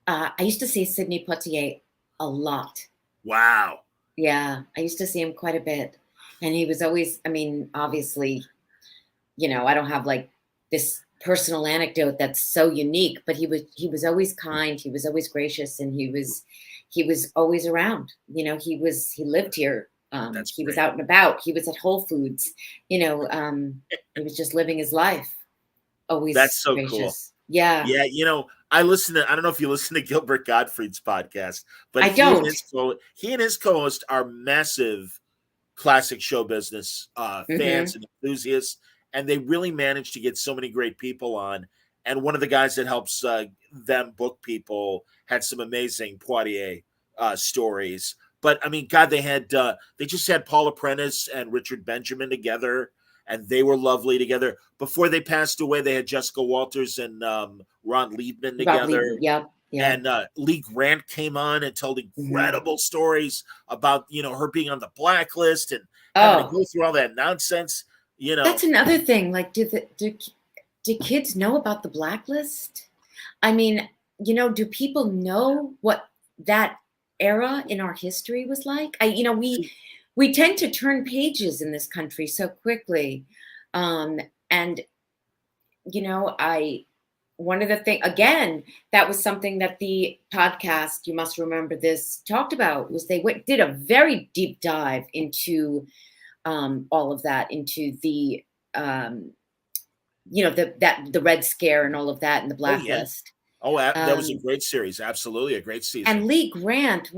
I used to see Sidney Poitier a lot. Wow. Yeah, I used to see him quite a bit. And he was always, obviously, I don't have like this personal anecdote that's so unique, but he was always kind, he was always gracious, and he was always around. He lived here. He was out and about. He was at Whole Foods. He was just living his life. Always that's so gracious. Cool. Yeah. Yeah, I don't know if you listen to Gilbert Gottfried's podcast, but I don't. He and his co-host are massive classic show business fans and enthusiasts, and they really managed to get so many great people on. And one of the guys that helps them book people had some amazing Poitier stories. But I mean, God, they just had Paula Prentice and Richard Benjamin together, and they were lovely together. Before they passed away, they had Jessica Walters and Ron Liebman together. Yeah. And Lee Grant came on and told incredible stories about, her being on the Blacklist and having to go through all that nonsense. That's another thing. Like, do kids know about the Blacklist? I mean, do people know what that era in our history was like? We tend to turn pages in this country so quickly. One of the things, again, that was something that the podcast, You Must Remember This, talked about, was they did a very deep dive into all of that, into the, the Red Scare and all of that, and the Blacklist. That was a great series. Absolutely. A great season. And Lee Grant,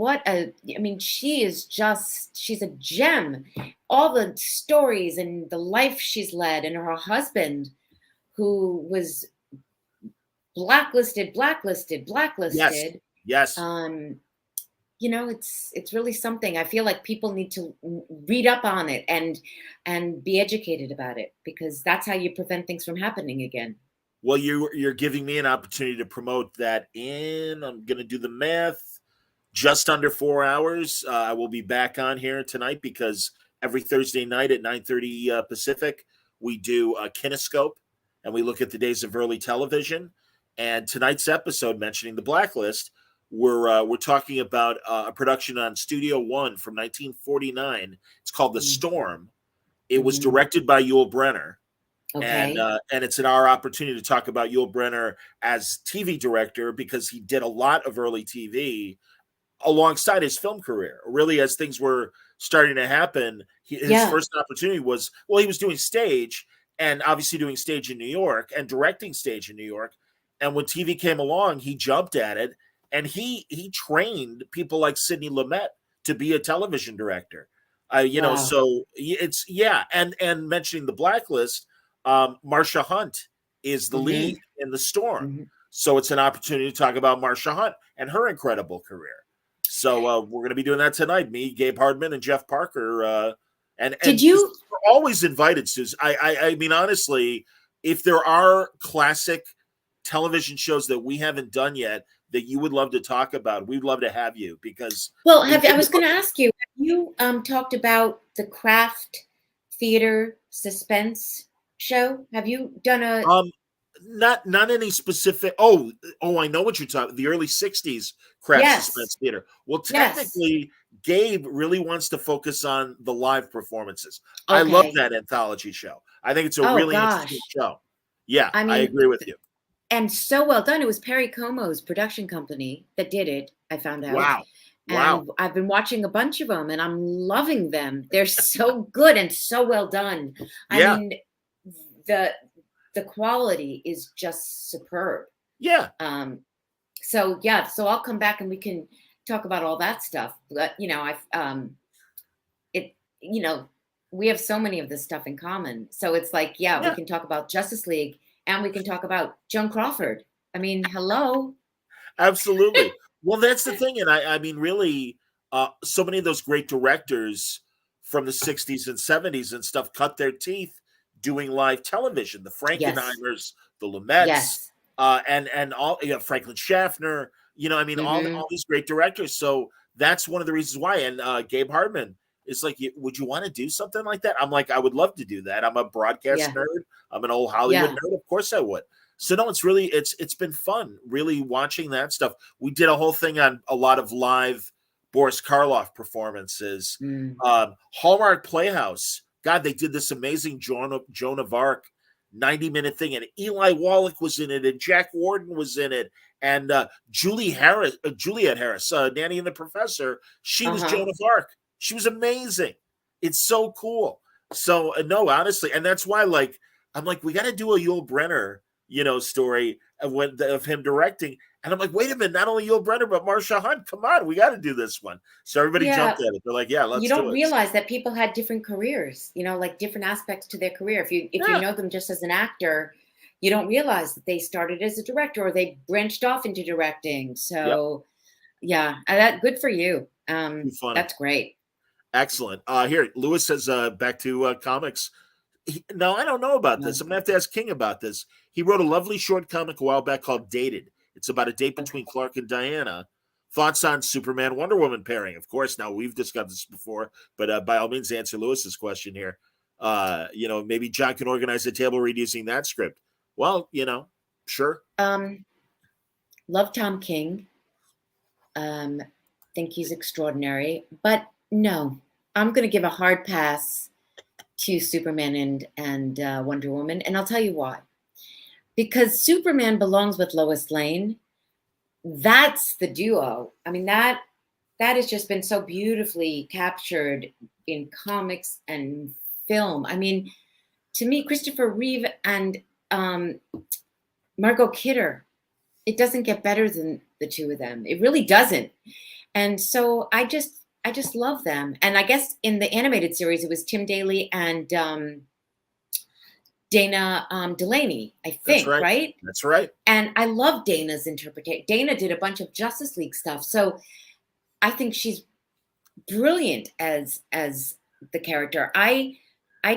she's a gem. All the stories and the life she's led, and her husband, who was blacklisted. Yes. It's really something. I feel like people need to read up on it and be educated about it, because that's how you prevent things from happening again. Well, you're giving me an opportunity to promote that I'm going to do the math, just under 4 hours. I will be back on here tonight because every Thursday night at 9:30 Pacific, we do a Kinescope, and we look at the days of early television. And tonight's episode, mentioning the Blacklist, we're talking about a production on Studio One from 1949. It's called The Storm. It was directed by Yul Brynner. Okay. And it's our opportunity to talk about Yul Brynner as TV director, because he did a lot of early TV alongside his film career. Really, as things were starting to happen, his first opportunity was, well, he was doing stage, and obviously doing stage in New York and directing stage in New York. And when TV came along, he jumped at it, and he trained people like Sidney Lumet to be a television director. So it's and mentioning the Blacklist, Marsha Hunt is the lead in The Storm. So it's an opportunity to talk about Marsha Hunt and her incredible career. So we're going to be doing that tonight. Me, Gabe Hardman, and Jeff Parker. And we're always invited, Susan. I mean, honestly, if there are classic television shows that we haven't done yet that you would love to talk about, we'd love to have you, because I was going to ask you, have you talked about the Craft Theater suspense show? Have you done a not any specific? Oh, I know what you're talking. The early '60s Craft Suspense Theater. Well, technically, Gabe really wants to focus on the live performances. I love that anthology show. I think it's a really interesting show. Yeah, I mean, I agree with you. And so well done. It was Perry Como's production company that did it, I found out. Wow. And I've been watching a bunch of them, and I'm loving them. They're so good and so well done. I mean, the quality is just superb. Yeah. So I'll come back and we can talk about all that stuff. But we have so many of this stuff in common. So it's like, we can talk about Justice League, and we can talk about Joan Crawford. I mean, hello. Absolutely. Well, that's the thing. And I mean, really, so many of those great directors from the 60s and 70s and stuff cut their teeth doing live television. The Frankenheimers, the Lumets, and all, Franklin Schaffner, all these great directors. So that's one of the reasons why. And Gabe Hardman is like, would you want to do something like that? I'm like, I would love to do that. I'm a broadcast nerd. I'm an old Hollywood nerd. Of course I would. So no, it's been fun really watching that stuff. We did a whole thing on a lot of live Boris Karloff performances. Hallmark Playhouse. God, they did this amazing Joan of Arc 90-minute thing, and Eli Wallach was in it, and Jack Warden was in it, and Juliet Harris, Nanny and the Professor. She was Joan of Arc. She was amazing. It's so cool. So no, honestly, and that's why, like, I'm like, we got to do a Yul Brynner, story of him directing. And I'm like, wait a minute, not only Yul Brynner, but Marsha Hunt. Come on, we got to do this one. So everybody jumped at it. They're like, let's do it. You don't realize that people had different careers, like different aspects to their career. If you know them just as an actor, you don't realize that they started as a director or they branched off into directing. So that good for you. That's great. Excellent. Here, Lois says, back to comics. Now, I don't know about this. I'm going to have to ask King about this. He wrote a lovely short comic a while back called Dated. It's about a date between Clark and Diana. Thoughts on Superman Wonder Woman pairing? Of course, now we've discussed this before, but by all means, answer Lewis's question here. Maybe John can organize a table read using that script. Well, sure. Love Tom King. Think he's extraordinary, but no, I'm going to give a hard pass to Superman and Wonder Woman, and I'll tell you why. Because Superman belongs with Lois Lane. That's the duo. I mean, that has just been so beautifully captured in comics and film. I mean, to me, Christopher Reeve and Margot Kidder, it doesn't get better than the two of them. It really doesn't. And so I just love them. And I guess in the animated series, it was Tim Daly and Dana Delaney, I think, right? That's right. And I love Dana's interpretation. Dana did a bunch of Justice League stuff. So I think she's brilliant as the character. I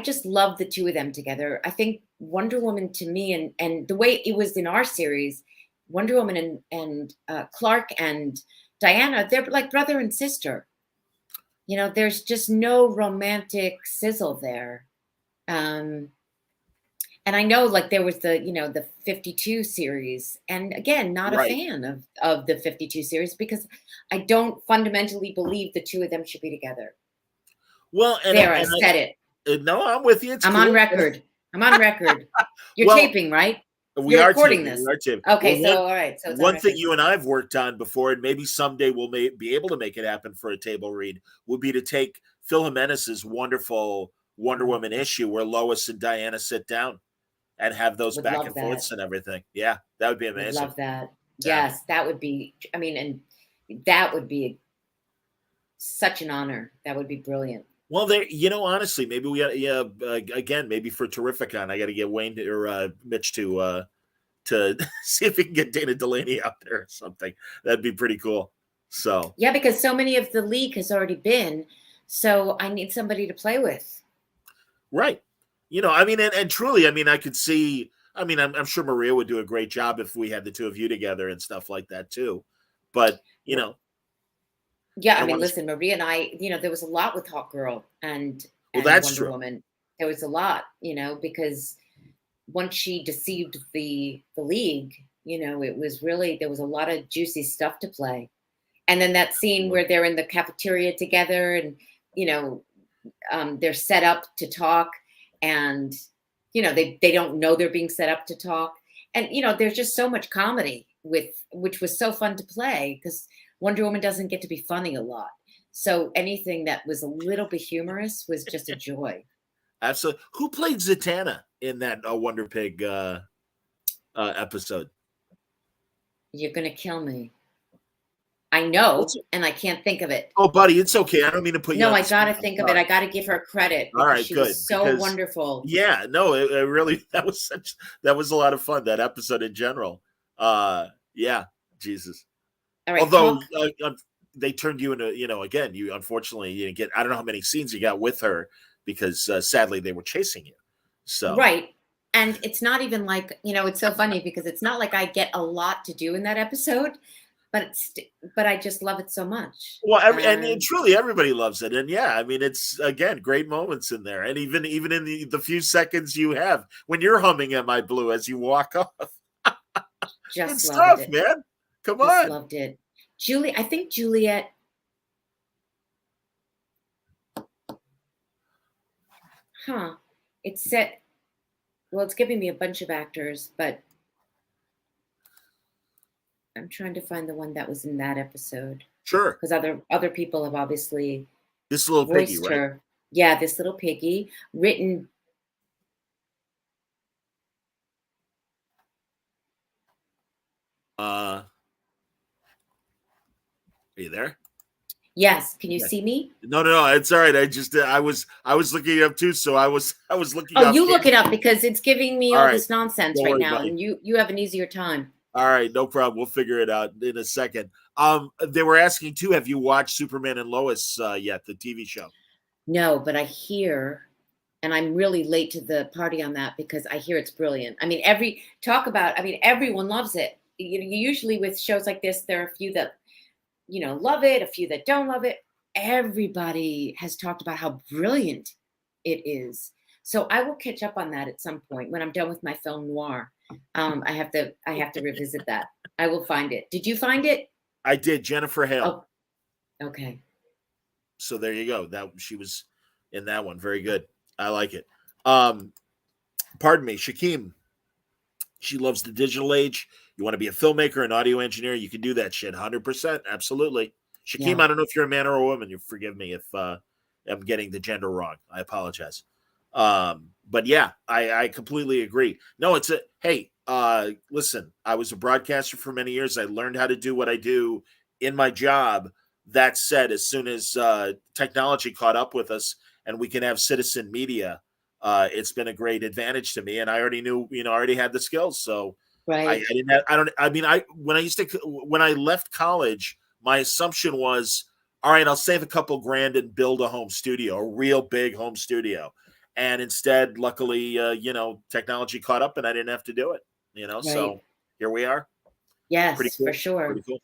just love the two of them together. I think Wonder Woman, to me, and the way it was in our series, Wonder Woman and Clark and Diana, they're like brother and sister. There's just no romantic sizzle there. And I know, like, there was the 52 series, and again, not a fan of the 52 series because I don't fundamentally believe the two of them should be together. Well, I said it. No, I'm with you. I'm on record. You're taping, right? We You're are recording taping. this. We are taping. Okay, Well, so all right. So it's on one thing record. you and I have worked on before, and maybe someday we'll be able to make it happen for a table read, would be to take Phil Jimenez's wonderful Wonder Woman issue where Lois and Diana sit down and have those Would back love and that. forths and everything. Yeah, that would be Would amazing. love that. Yeah. Yes, that would be. I mean, and that would be such an honor. That would be brilliant. Well, there, honestly, maybe we got, again, maybe for Terrificon, I got to get Wayne or Mitch to see if we can get Dana Delaney out there or something. That'd be pretty cool. So yeah, because so many of the league has already been, so I need somebody to play with. Right. I mean, and truly, I mean, I could see. I mean, I'm sure Maria would do a great job if we had the two of you together and stuff like that too. But yeah, I mean, listen, Maria and I, there was a lot with Hawk Girl and that's Wonder true. Woman. There was a lot, because once she deceived the league, it was really, there was a lot of juicy stuff to play. And then that scene where they're in the cafeteria together and, they're set up to talk and, they don't know they're being set up to talk. And, there's just so much comedy which was so fun to play because Wonder Woman doesn't get to be funny a lot. So anything that was a little bit humorous was just a joy. Absolutely. Who played Zatanna in that Wonder Pig episode? You're going to kill me. I know, and I can't think of it. Oh, buddy, it's okay. I don't mean to put you on. No, I got to think of it. I got to give her credit because all right, she good. was so wonderful. Yeah, no, it really, that was a lot of fun, that episode in general. Yeah, Jesus. All right, although they turned you into, again, you unfortunately you didn't get, I don't know how many scenes you got with her because sadly they were chasing you. So right. And it's not even like, it's so funny because it's not like I get a lot to do in that episode, but I just love it so much. Well, and truly everybody loves it. And yeah, I mean, it's, again, great moments in there. And even in the few seconds you have when you're humming Am I Blue as you walk off. Just good loved stuff, it. man. Come just on. Loved it. I think Juliet. It's set. Well, it's giving me a bunch of actors, but I'm trying to find the one that was in that episode. Sure. Because other people have obviously this little piggy, her. Right? Yeah, this little piggy written. Are you there? Yes. Can you see me? No, it's all right. I was looking it up too, so I was looking. Oh, you look it up because it's giving me all this nonsense right now, buddy. and you have an easier time. All right, no problem. We'll figure it out in a second. They were asking too, have you watched Superman and Lois yet, the TV show? No, but I hear, and I'm really late to the party on that because I hear it's brilliant. I mean, everyone loves it. Usually with shows like this, there are a few that, love it, a few that don't love it. Everybody has talked about how brilliant it is. So I will catch up on that at some point when I'm done with my film Noir. I have to revisit that. I will find it. Did you find it? I did. Jennifer Hale. Oh, okay. So there you go. That she was in that one. Very good. I like it. Pardon me, Shakim. She loves the digital age. You want to be a filmmaker, an audio engineer, you can do that shit 100%. Absolutely. Shakim, I don't know if you're a man or a woman. You forgive me if I'm getting the gender wrong. I apologize. But yeah, I completely agree. No, hey, listen, I was a broadcaster for many years. I learned how to do what I do in my job. That said, as soon as technology caught up with us and we can have citizen media, it's been a great advantage to me. And I already knew, I already had the skills. So right. When I left college, my assumption was, all right, I'll save a couple grand and build a home studio, a real big home studio. And instead, luckily, technology caught up and I didn't have to do it, right. So here we are. Yes, cool. For sure. Pretty cool.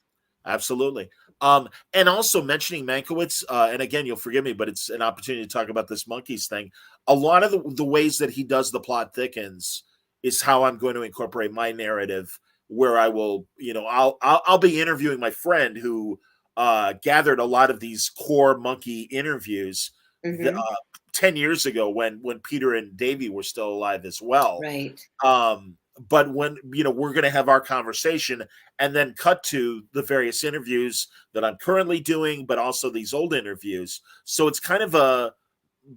Absolutely. And also mentioning Mankiewicz, and again, you'll forgive me, but it's an opportunity to talk about this monkeys thing. A lot of the ways that he does the plot thickens is how I'm going to incorporate my narrative, where I will, I'll be interviewing my friend who gathered a lot of these core monkey interviews 10 years ago when Peter and Davey were still alive as well. Right. but when we're going to have our conversation and then cut to the various interviews that I'm currently doing, but also these old interviews. So it's kind of a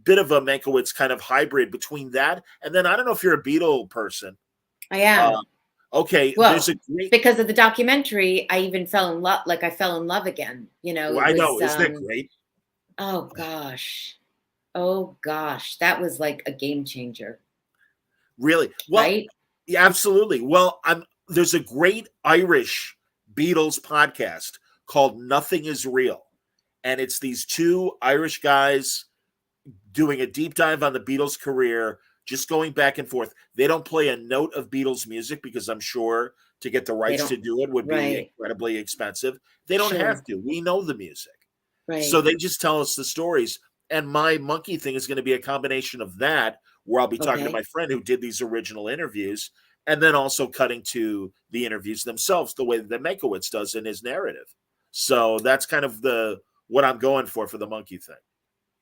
bit of a Mankiewicz kind of hybrid between that and then I don't know if you're a Beatle person. I am. Okay, Well, there's a great because of the documentary, I even fell in love. Like I fell in love again. well, I know, isn't it great? Oh gosh, that was like a game changer. Really? Well, right? yeah, absolutely. Well, there's a great Irish Beatles podcast called Nothing Is Real. And it's these two Irish guys doing a deep dive on the Beatles' career, just going back and forth. They don't play a note of Beatles music because I'm sure to get the rights to do it would be incredibly expensive. They don't have to. We know the music. Right. So they just tell us the stories. And my monkey thing is going to be a combination of that, where I'll be talking to my friend who did these original interviews, and then also cutting to the interviews themselves, the way that Mankiewicz does in his narrative. So that's kind of what I'm going for the monkey thing.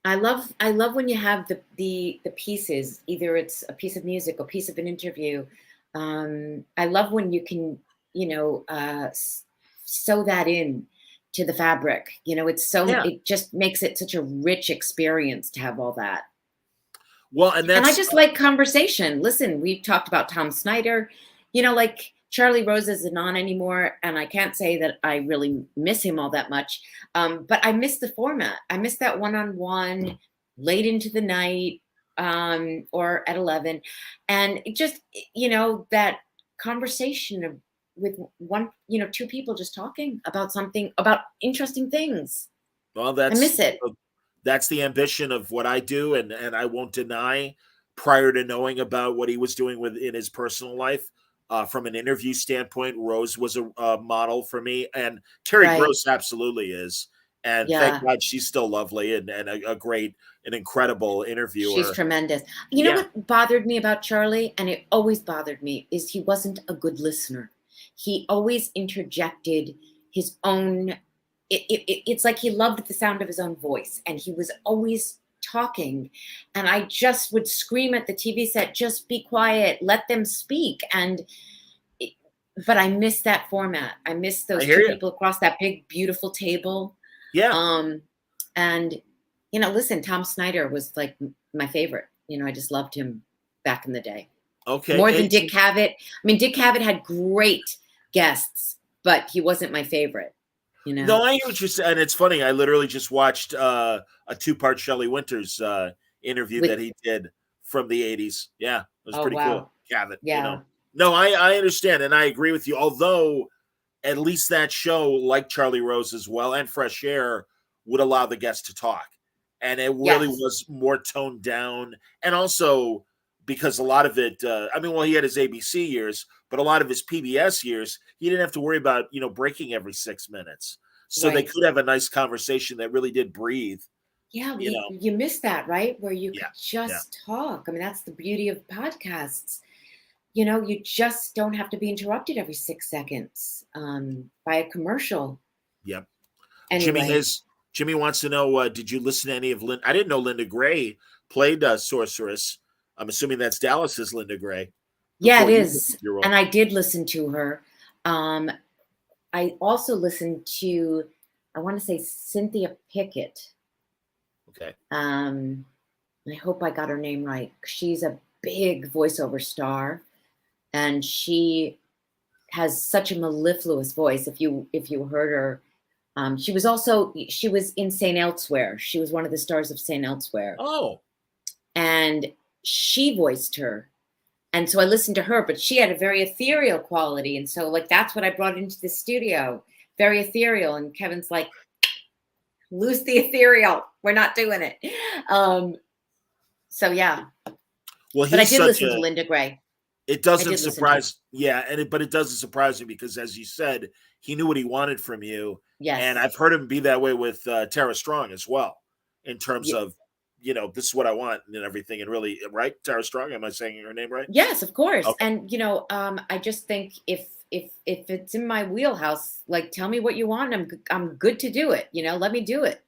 I love when you have the pieces, either it's a piece of music or piece of an interview. I love when you can, sew that in to the fabric. It's it just makes it such a rich experience to have all that. Well, and I just like conversation. Listen, we talked about Tom Snyder, like Charlie Rose isn't on anymore. And I can't say that I really miss him all that much. But I miss the format. I miss that one-on-one late into the night or at 11. And it just, that conversation with two people just talking about something, about interesting things. Well, I miss it. That's the ambition of what I do, and I won't deny. Prior to knowing about what he was doing in his personal life, from an interview standpoint, Rose was a model for me, and Terry Gross absolutely is. And thank God she's still lovely and an incredible interviewer. She's tremendous. You know what bothered me about Charlie, and it always bothered me, is he wasn't a good listener. He always interjected his own. It's like he loved the sound of his own voice, and he was always talking. And I just would scream at the TV set, just be quiet, let them speak. But I miss that format. I miss those two people across that big, beautiful table. Yeah. And, listen, Tom Snyder was like my favorite. I just loved him back in the day. Okay. More than Dick Cavett. I mean, Dick Cavett had great guests, but he wasn't my favorite. No, I hear what you're saying. And it's funny. I literally just watched a 2-part Shelley Winters interview that he did from the 80s. Yeah, it was pretty cool. Cavett, yeah. No, I understand, and I agree with you. Although, at least that show, like Charlie Rose as well, and Fresh Air, would allow the guests to talk. And it really was more toned down. And also, because a lot of it, he had his ABC years, but a lot of his PBS years, he didn't have to worry about, breaking every 6 minutes. So they could have a nice conversation that really did breathe. Yeah, you miss that, right? Where you could just talk. I mean, that's the beauty of podcasts. You just don't have to be interrupted every 6 seconds by a commercial. Yep. Anyway. Jimmy wants to know, did you listen to any of I didn't know Linda Gray played Sorceress. I'm assuming that's Dallas's Linda Gray. Yeah, it is. And I did listen to her. I also listened to, I want to say Cynthia Pickett. Okay. I hope I got her name right. She's a big voiceover star, and she has such a mellifluous voice. If you heard her, she was in St. Elsewhere. She was one of the stars of St. Elsewhere. Oh. And she voiced her. And so I listened to her, but she had a very ethereal quality. And so that's what I brought into the studio. Very ethereal. And Kevin's like, lose the ethereal. We're not doing it. So yeah. Well, but I did listen to Linda Gray. It doesn't surprise. But it doesn't surprise me because, as you said, he knew what he wanted from you. Yes. And I've heard him be that way with Tara Strong as well, in terms of, this is what I want and everything. And really, right? Tara Strong, am I saying her name right? Yes, of course. Okay. And, I just think if it's in my wheelhouse, tell me what you want. I'm good to do it. Let me do it.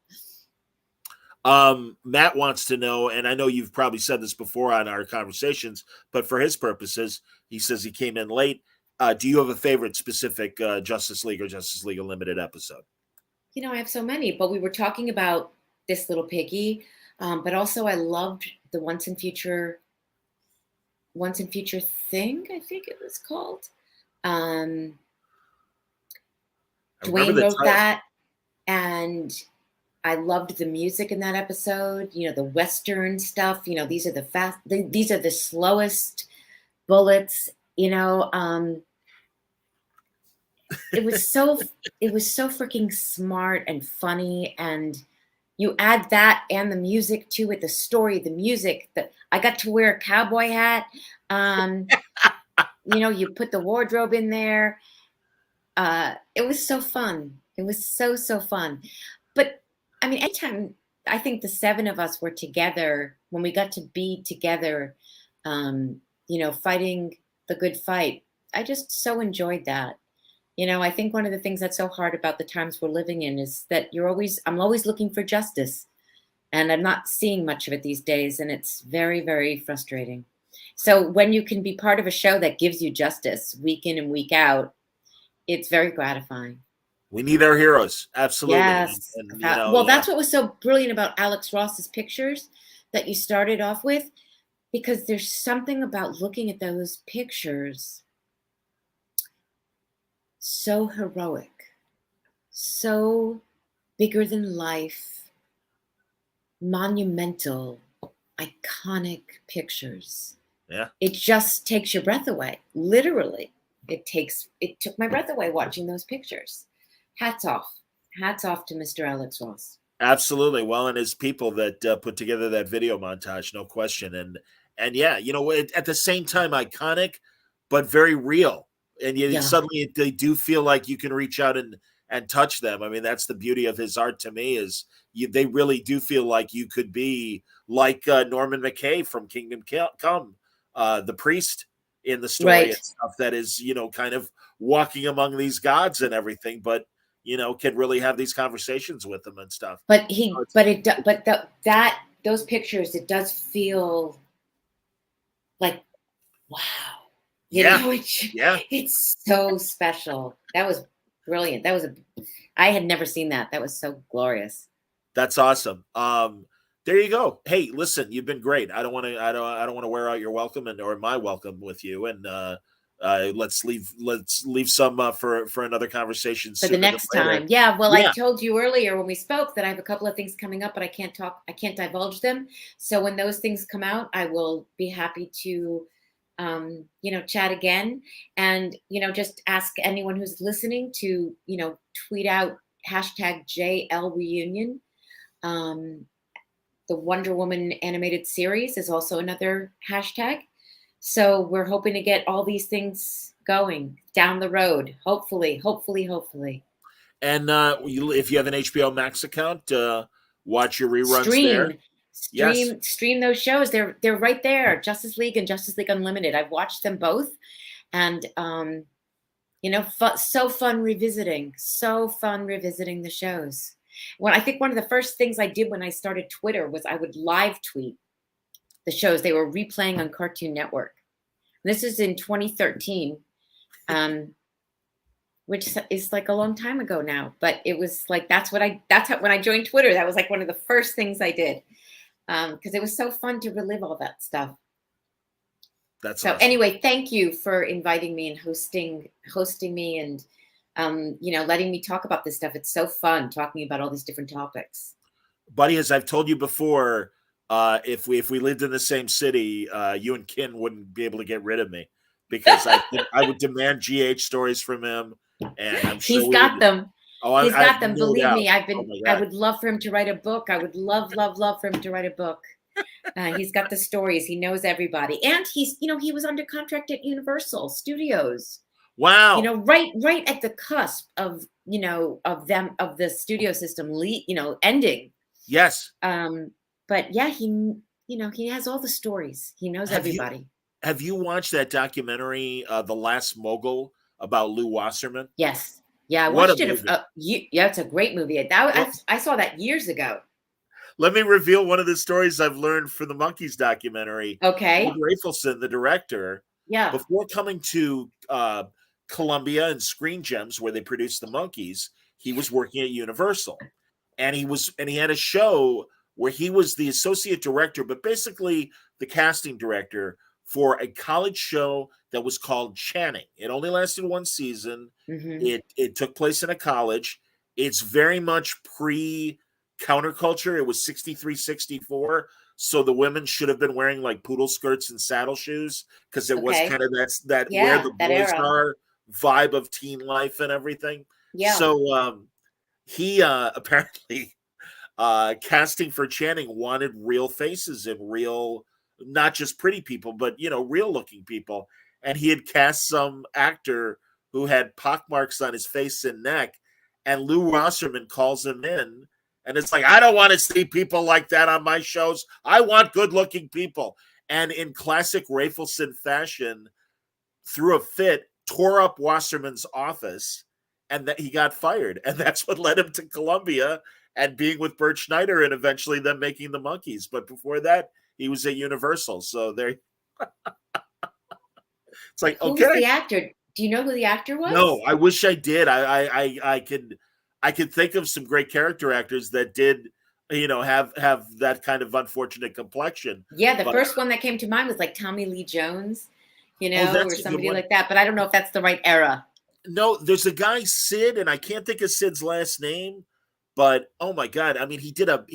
Matt wants to know, and I know you've probably said this before on our conversations, but for his purposes, he says he came in late. Do you have a favorite specific Justice League or Justice League Unlimited episode? I have so many, but we were talking about this little piggy, but also I loved the Once and Future thing, I think it was called. Dwayne wrote that, and I loved the music in that episode. The Western stuff. These are these are the slowest bullets. It was so freaking smart and funny, and you add that and the music to it, the story, the music. That I got to wear a cowboy hat. You put the wardrobe in there. It was so fun. It was so fun. But I mean, anytime I think the seven of us were together, when we got to be together, fighting the good fight, I just so enjoyed that. I think one of the things that's so hard about the times we're living in is that I'm always looking for justice, and I'm not seeing much of it these days, and it's very, very frustrating. So when you can be part of a show that gives you justice week in and week out, it's very gratifying. We need our heroes. Absolutely. Yes. That's what was so brilliant about Alex Ross's pictures that you started off with, because there's something about looking at those pictures so heroic, so bigger than life, monumental, iconic pictures. Yeah. It just takes your breath away. Literally. It took my breath away watching those pictures. Hats off to Mr. Alex Ross. Absolutely. Well, and his people that put together that video montage, no question. And yeah, at the same time, iconic, but very real. And suddenly they do feel like you can reach out and touch them. I mean, that's the beauty of his art to me, is they really do feel like you could be like Norman McKay from Kingdom Come, the priest in the story, right, and stuff that is, kind of walking among these gods and everything, but can really have these conversations with them and stuff. But those pictures, it does feel like, wow. It's so special. That was brilliant. I had never seen that. That was so glorious. That's awesome. There you go. Hey, listen, you've been great. I don't want to wear out your welcome or my welcome with you. And let's leave some for another conversation for the next time. Yeah. Well, I told you earlier when we spoke that I have a couple of things coming up, but I can't divulge them. So when those things come out, I will be happy to chat again, and just ask anyone who's listening to tweet out #JLReunion. The Wonder Woman animated series is also another hashtag. So we're hoping to get all these things going down the road. Hopefully. And if you have an HBO Max account, watch your reruns Stream those shows. They're right there. Justice League and Justice League Unlimited. I've watched them both, and so fun revisiting the shows. I think one of the first things I did when I started Twitter was I would live tweet the shows they were replaying on Cartoon Network. This is in 2013, which is like a long time ago now. But it was like when I joined Twitter, that was like one of the first things I did, because it was so fun to relive all that stuff. That's so. Awesome. Anyway, thank you for inviting me and hosting me and. Letting me talk about this stuff. It's so fun talking about all these different topics. Buddy, as I've told you before, if we lived in the same city, you and Ken wouldn't be able to get rid of me, because I would demand GH stories from him, and I'm sure he's got them. Oh, he's got them. Believe me, I would love for him to write a book. I would love for him to write a book. He's got the stories. He knows everybody, and he was under contract at Universal Studios. Wow. Right at the cusp of the studio system ending. Yes. But yeah, he has all the stories. He knows everybody. Have you watched that documentary, The Last Mogul, about Lou Wasserman? Yes. Yeah, I watched it. Yeah, it's a great movie. I saw that years ago. let me reveal one of the stories I've learned for the Monkeys documentary. Okay. Bob Rafelson, the director, Yeah. before coming to Columbia and Screen Gems, where they produced the Monkeys, he was working at Universal, and he had a show where he was the associate director, but basically the casting director for a college show that was called Channing. It only lasted one season. It took place in a college. It's very much pre counterculture. It was 63, 64. So the women should have been wearing like poodle skirts and saddle shoes, because it was kind of that where the that boys era. are vibe of teen life and everything. Yeah. So he apparently casting for Channing wanted real faces and real, not just pretty people, but real looking people. And he had cast some actor who had pockmarks on his face and neck, and Lou Wasserman calls him in, and it's like, I don't want to see people like that on my shows. I want good looking people. And in classic Rafelson fashion, threw a fit, tore up Wasserman's office, and that he got fired. And that's what led him to Columbia and being with Bert Schneider, and eventually them making the Monkeys. But before that, he was at Universal. So there. It's like, Who okay. was the actor? Do you know who the actor was? No, I wish I did. I could think of some great character actors that did, have that kind of unfortunate complexion. Yeah, the first one that came to mind was like Tommy Lee Jones, that's or a good somebody one. like that. But I don't know if that's the right era. No, there's a guy, Sid, and I can't think of Sid's last name. But oh my God, I mean, he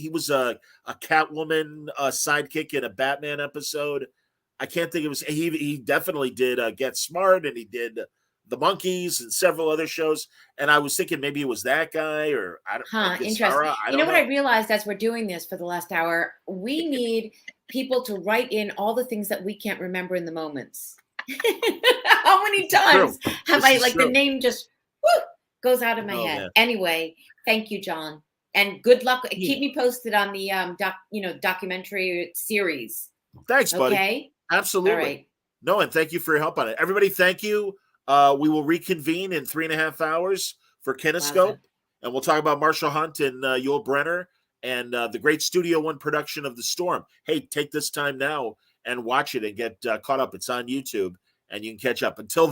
was a Catwoman sidekick in a Batman episode. I can't think of his. He definitely did Get Smart, and he did the Monkeys and several other shows. And I was thinking maybe it was that guy, or I don't. Interesting. You know what I realized as we're doing this for the last hour, we need people to write in all the things that we can't remember in the moments. How many times have I the name just goes out of my head? Man. Anyway, thank you, John, and good luck. Yeah. Keep me posted on the documentary series. Thanks, buddy. Okay, absolutely. All right. No, and thank you for your help on it, everybody. Thank you. We will reconvene in 3.5 hours for Kinescope, and we'll talk about Marshall Hunt and Yul Brenner and the great Studio One production of The Storm. Hey, take this time now and watch it and get caught up. It's on YouTube, and you can catch up. Until